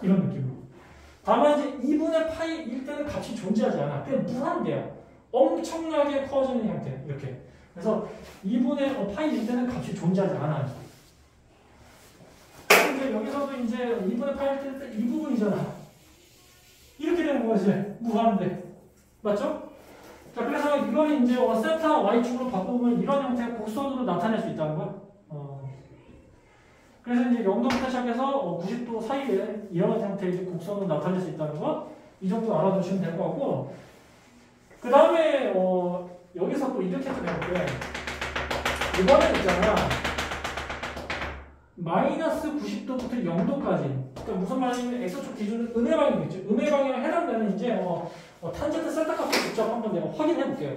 이런 느낌으로. 다만 이제 2분의 파이일 때는 값이 존재하지 않아. 그냥 무한대야. 엄청나게 커지는 형태. 이렇게. 그래서 2분의 파이일 때는 값이 존재하지 않아. 이제 여기서도 이제 2분의 파이일 때는 이 부분이잖아. 이렇게 되는 거지. 무한대. 맞죠? 자, 그래서 이걸 이제 세타 y축으로 바꾸면 이런 형태의 곡선으로 나타낼 수 있다는 거야. 그래서 이제 0도부터 시작해서 90도 사이에 이런 형태의 곡선으로 나타낼 수 있다는 거, 이 정도 알아두시면 될 것 같고, 그 다음에 여기서 또 이렇게 좀 해볼게. 이번에 있잖아, 마이너스 90도부터 0도까지. 그러니까 무슨 말이냐면 x축 기준은 음의 방향이겠죠. 음의 방향에 해당되는 이제 탄젠트 세타 값을 직접 한번 내가 확인해 볼게요.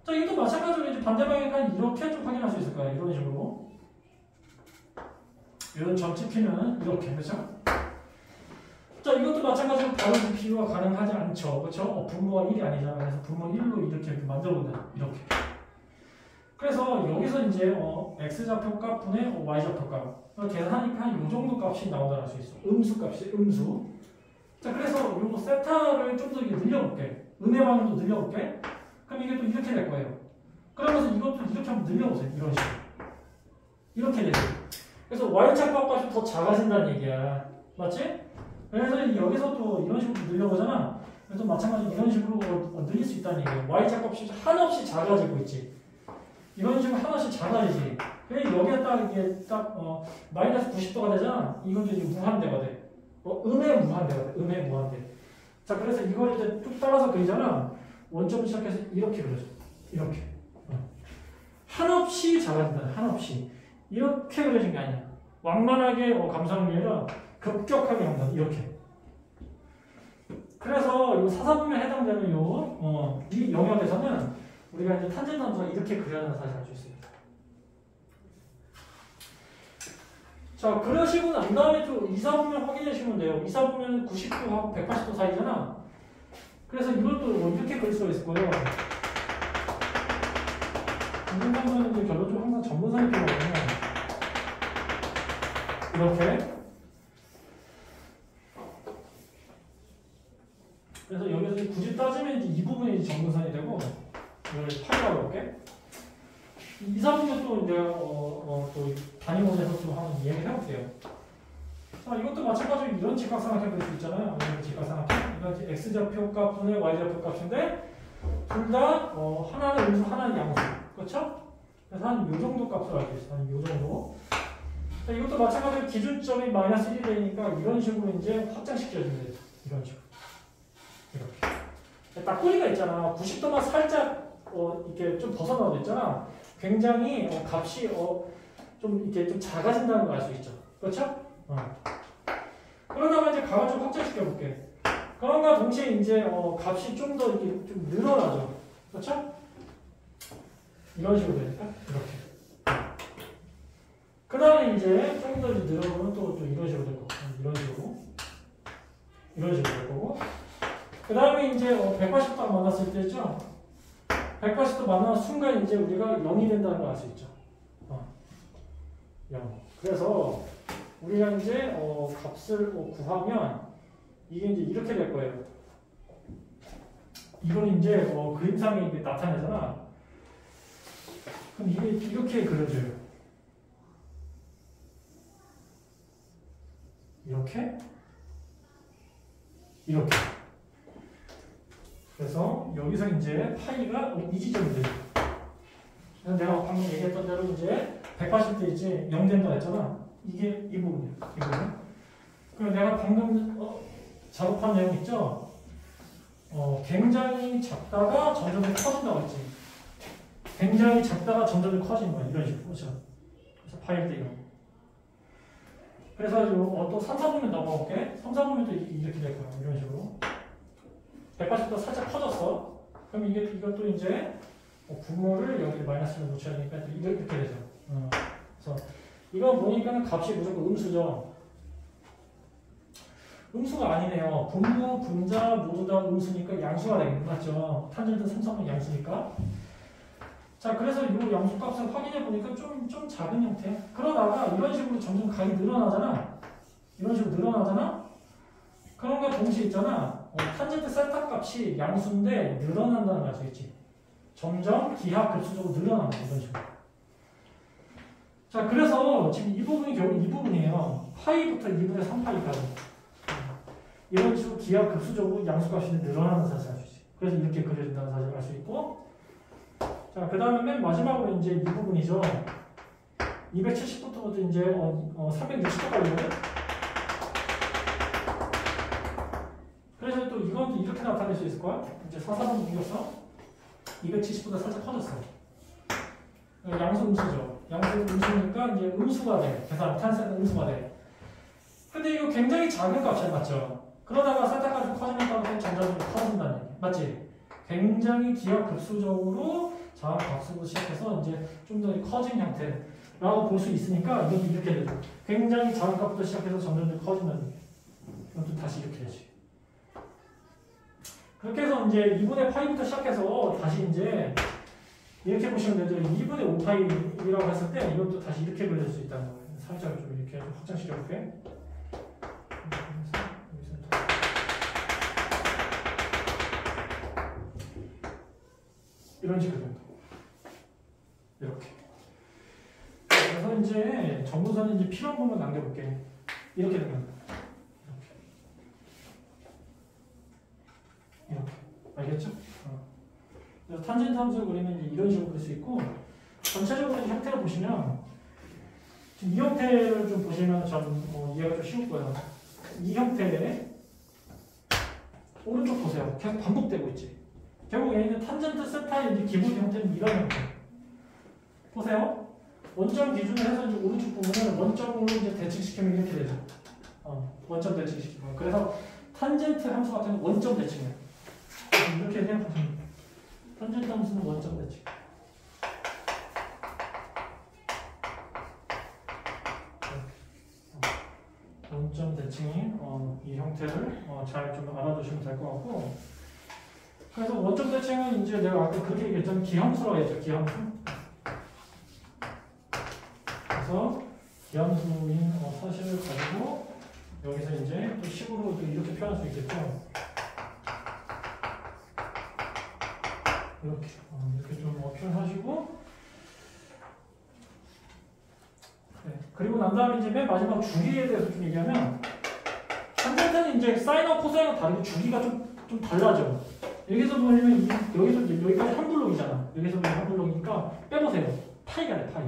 자, 이것도 마찬가지로 이제 반대 방향까지 이렇게 좀 확인할 수 있을 거야. 이런 식으로. 이런 점집히는 이렇게, 그렇죠? 자, 이것도 마찬가지로 바로 집히가 가능하지 않죠, 그렇죠? 분모가 1이 아니잖아. 그래서 분모 1로 이렇게 만들어본다, 이렇게. 그래서 여기서 이제 x좌표 값분의 y좌표 값 계산하니까 한 이 정도 값이 나온다고 할 수 있어. 음수 값이 음수. 자, 그래서 요거 세타를 좀 더 늘려볼게. 음의 방향도 늘려볼게. 그럼 이게 또 이렇게 될 거예요. 그러면서 이것도 이렇게 한번 늘려보세요. 이런 식으로. 이렇게 되죠. 그래서 y좌표 값이 더 작아진다는 얘기야. 맞지? 그래서 여기서 또 이런 식으로 늘려보잖아. 그래서 마찬가지로 이런 식으로 늘릴 수 있다는 얘기야. y좌표 값이 한없이 작아지고 있지. 이런 식으로 하나씩 작아지지. 그래서 여기에 딱 이게 마이너스 90도가 되잖아. 이것도 이제 무한대가 돼. 음의 무한대가 돼. 음의 무한대. 자, 그래서 이걸 이제 쭉 따라서 그리잖아. 원점을 시작해서 이렇게 그려줘. 이렇게. 한없이 작아진다. 한없이. 이렇게 그려진 게 아니야. 완만하게 감소하는 게 아니라 급격하게 한다. 이렇게. 그래서 이 사사분면에 해당되는 이 영역에서는 우리가 이제 탄젠트 함수가 이렇게 그려야 하는 사실을 알 수 있습니다. 자, 그러시고 난 다음에 또 이사분면 확인해 주시면 돼요. 이사분면은 90도하고 180도 사이잖아. 그래서 이것도 이렇게 그릴 수가 있을 거예요. 탄젠트는 이제 결론적으로 항상 전문상이 필요하거든요. 이렇게. 그래서 여기서 굳이 따지면 이제 이 부분이 전문선이 되고, 이걸 파이라고 볼게. 이사분면 또 내가 또 단위원에서 좀 한번 이해를 해볼게요. 자, 이것도 마찬가지로 이런 직각삼각형 그릴 수 있잖아요. 이런 직각삼각형. 이건 이제 x좌표 값분의 y좌표 값인데 둘 다 하나는 음수, 하나는 양수. 그렇죠? 그래서 한 요 정도 값을 알고 있어. 한 요 정도. 자, 이것도 마찬가지로 기준점이 마이너스 1이 되니까 이런 식으로 이제 확장시켜주면 돼요. 이런 식으로. 이렇게. 딱 꼬리가 있잖아. 90도만 살짝 이렇게 좀 벗어나도 있잖아. 굉장히 값이 좀 이렇게 좀 작아진다는 걸 알 수 있죠. 그렇죠? 그러다가 이제 값을 좀 확장시켜 볼게. 그런가 동시에 이제 값이 좀 더 이렇게 좀 늘어나죠. 그렇죠? 이런 식으로 되니까 이렇게. 그 다음에 이제 조금 더 이제 늘어보면 또 이런 식으로 될 거고, 이런 식으로 될 거고. 그 다음에 이제 180도 만났을 때죠. 180도 만나는 순간 이제 우리가 0이 된다는 걸 알 수 있죠. 0. 그래서 우리가 이제 값을 구하면 이게 이제 이렇게 될 거예요. 이건 이제 그림상에 이게 나타내잖아. 그럼 이게 이렇게 그려져요. 이렇게. 그래서 여기서 이제 파이가 이 지점이 되죠. 그래서 내가 방금 얘기했던 대로 이제 180대 이제 0 된다 했잖아. 이게 이 부분이야. 이 부분. 그리고 내가 방금 작업한 내용 있죠? 굉장히 작다가 점점 더 커진다고 했지. 굉장히 작다가 점점 더 커지는 거야. 이런 식으로. 그렇죠? 그래서 파일 때 0. 그래서 또 3, 4분면 넘어올게. 3, 4분면도 이렇게 될 거야. 이런 식으로. 180도 살짝 커졌어. 그럼 이것도 이제 분모를 여기 마이너스를 놓쳐야 되니까 이렇게 되죠. 그래서 이건 보니까는 값이 무조건 음수죠. 음수가 아니네요. 분모, 분자 모두 다 음수니까 양수가 되겠네. 맞죠? 탄젠트 3, 4분 양수니까. 자, 그래서 이 양수값을 확인해 보니까 좀 작은 형태. 그러다가 이런 식으로 점점 각이 늘어나잖아. 이런 식으로 늘어나잖아. 그런 거 동시에 있잖아. 탄젠트 세타 값이 양수인데 늘어난다는 걸 알 수 있지. 점점 기하급수적으로 늘어난다. 이런 식으로. 자, 그래서 지금 이 부분이 결국 이 부분이에요. 파이부터 2분의 3파이까지. 이런 식으로 기하급수적으로 양수값이 늘어나는 사실을 알 수 있지. 그래서 이렇게 그려진다는 사실을 알 수 있고. 자, 그 다음에 맨 마지막으로 이제 이 부분이죠. 270부터부터 이제 360도까지거든. 그래서 또 이건 또 이렇게 나타낼 수 있을 거야. 이제 사사분 옮겼어. 270보다 살짝 커졌어. 양수 음수죠. 양수 음수니까 이제 음수가 돼. 계산 탄생은 음수가 돼. 근데 이거 굉장히 작은 값이야, 맞죠? 그러다가 세타까지 커지면 따라서 점점 커진다는 얘기. 맞지? 굉장히 기하급수적으로 자각값으로 시작해서 이제 좀 더 커진 형태라고 볼 수 있으니까 이것도 이렇게 되죠. 굉장히 작은 값부터 시작해서 점점 더 커진다는 얘기. 이것도 다시 이렇게 되지. 그렇게 해서 이제 2분의 파이부터 시작해서 다시 이제 이렇게 보시면 되죠. 2분의 5파이라고 했을 때 이것도 다시 이렇게 그릴 수 있다는 거예요. 살짝 좀 이렇게 좀 확장시켜볼게. 이런 식으로 된다. 이렇게. 그래서 이제 정보선은 이제 필요한 부분 남겨볼게. 이렇게 된 겁니다. 이렇게. 알겠죠? 그래서 탄젠트 함수를 그리면 이제 이런 식으로 그릴 수 있고, 전체적으로 형태를 보시면, 지금 이 형태를 좀 보시면 좀 이해가 좀 쉬울 거예요. 이 형태에 오른쪽 보세요. 계속 반복되고 있지. 결국 얘는 탄젠트 세타의 이제 기본 형태는 이런 형태. 보세요. 원점 기준으로 해서 이제 오른쪽 부분을 원점으로 이제 대칭시키면 이렇게 되죠. 원점 대칭시키면. 그래서 탄젠트 함수 같은 경우는 원점 대칭이에요. 이렇게 생각하시면 돼요. 탄젠트 함수는 원점 대칭. 원점 대칭인 이 형태를 잘 좀 알아두시면 될 것 같고. 그래서 원점 대칭은 이제 내가 아까 그렇게 얘기했던 기함수라고 했죠. 기함수. 그래서 기함수인 사실을 가지고 여기서 이제 또 식으로 이렇게 표현할 수 있겠죠. 이렇게 좀 표현하시고. 네. 그리고 난 다음에 이제 맨 마지막 주기에 대해서 좀 얘기하면 탄젠트는 이제 사인하고 코사인하고 다르게 주기가 좀 달라져. 여기서 보면 여기까지 한 블록이잖아. 여기서 보면 한 블록이니까 빼보세요. 파이가 돼, 파이.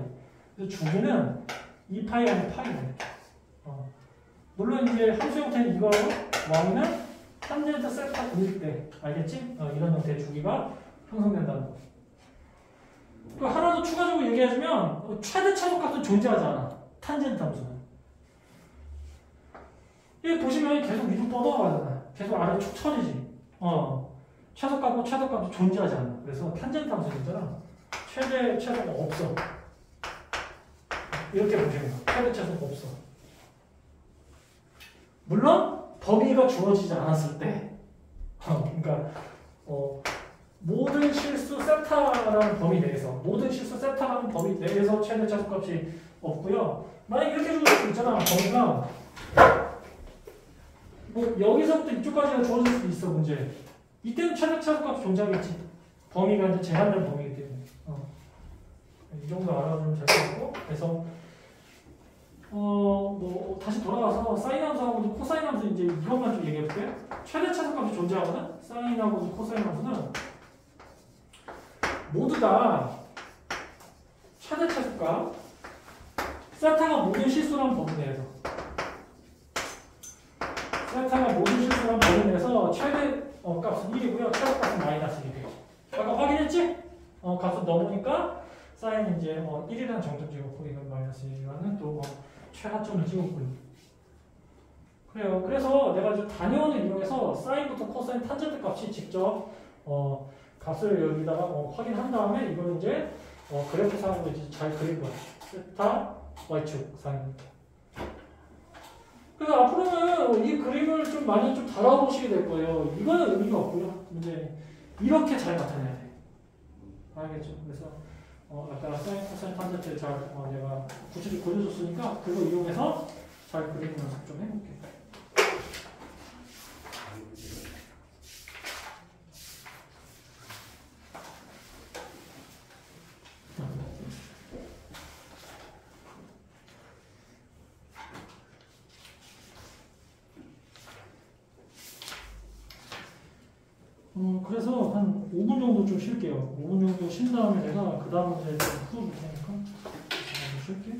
그래서 주기는 2파이 아니면 파이가 돼. 물론 이제 함수 형태는 이거 y는 탄젠트 세타 그릴 때 알겠지? 이런 형태의 주기가 형성된다는 거. 또 하나 더 추가적으로 얘기해주면 최대 최소값은 존재하지 않아. 탄젠트 함수는. 이게 보시면 계속 위로 뻗어가잖아. 계속 아래로 축 처지지. 최소값과 최소값이 존재하지 않아. 그래서 탄젠트 함수 있잖아. 최대 최소가 없어. 이렇게 보시는 거야. 최대 최소가 없어. 물론 범위가 주어지지 않았을 때, 그러니까 모든 실수 세타라는 범위 내에서, 모든 실수 세타라는 범위 내에서 최대 최소값이 없고요. 만약 이렇게 주어질 수 있잖아. 범위가 뭐 여기서부터 이쪽까지가 주어질 수도 있어. 문제. 이때는 최대 최소값이 존재하겠지. 범위가 이제 제한된 범위이기 때문에. 이 정도 알아두면 될 것 같고. 그래서 뭐 다시 돌아가서 사인 함수하고 코사인 함수 이제 이것만 좀 얘기해 볼게요. 최대 최소값이 존재하거든. 사인하고 코사인 함수는 모두 다 최대 최소값 세타가 모든 실수라는 범위 내에서 세타가 모든 실수라는 범위 내에서 최대 값은 1이고요. 최소값은 마이너스 1이에요. 아까 확인했지? 값은 넘으니까 사인은 이제 1이라는 정점 찍었고 이건 마이너스 1이라는 또 최하점을 찍었고요. 그래요. 그래서 내가 지금 단위원을 이용해서 사인부터 코사인 탄젠트 값이 직접 값을 여기다가 확인한 다음에 이걸 이제 그래프상으로 이제 잘 그린 거야. 세타 y축 사인. 그래서 앞으로는 이 그림을 좀 많이 좀 달아보시게 될 거예요. 이거는 의미가 없고요. 이제 이렇게 잘 나타내야 돼. 알겠죠? 그래서 아까 사인 코사인 탄젠트 잘 내가 구체적으로 그려줬으니까 그거 이용해서 잘 그리는 연습 좀 해볼게요. 그래서 한 5분 정도 좀 쉴게요. 5분 정도 쉰 다음에 내가 그 다음 문제 좀 풀어볼 테니까 쉴게.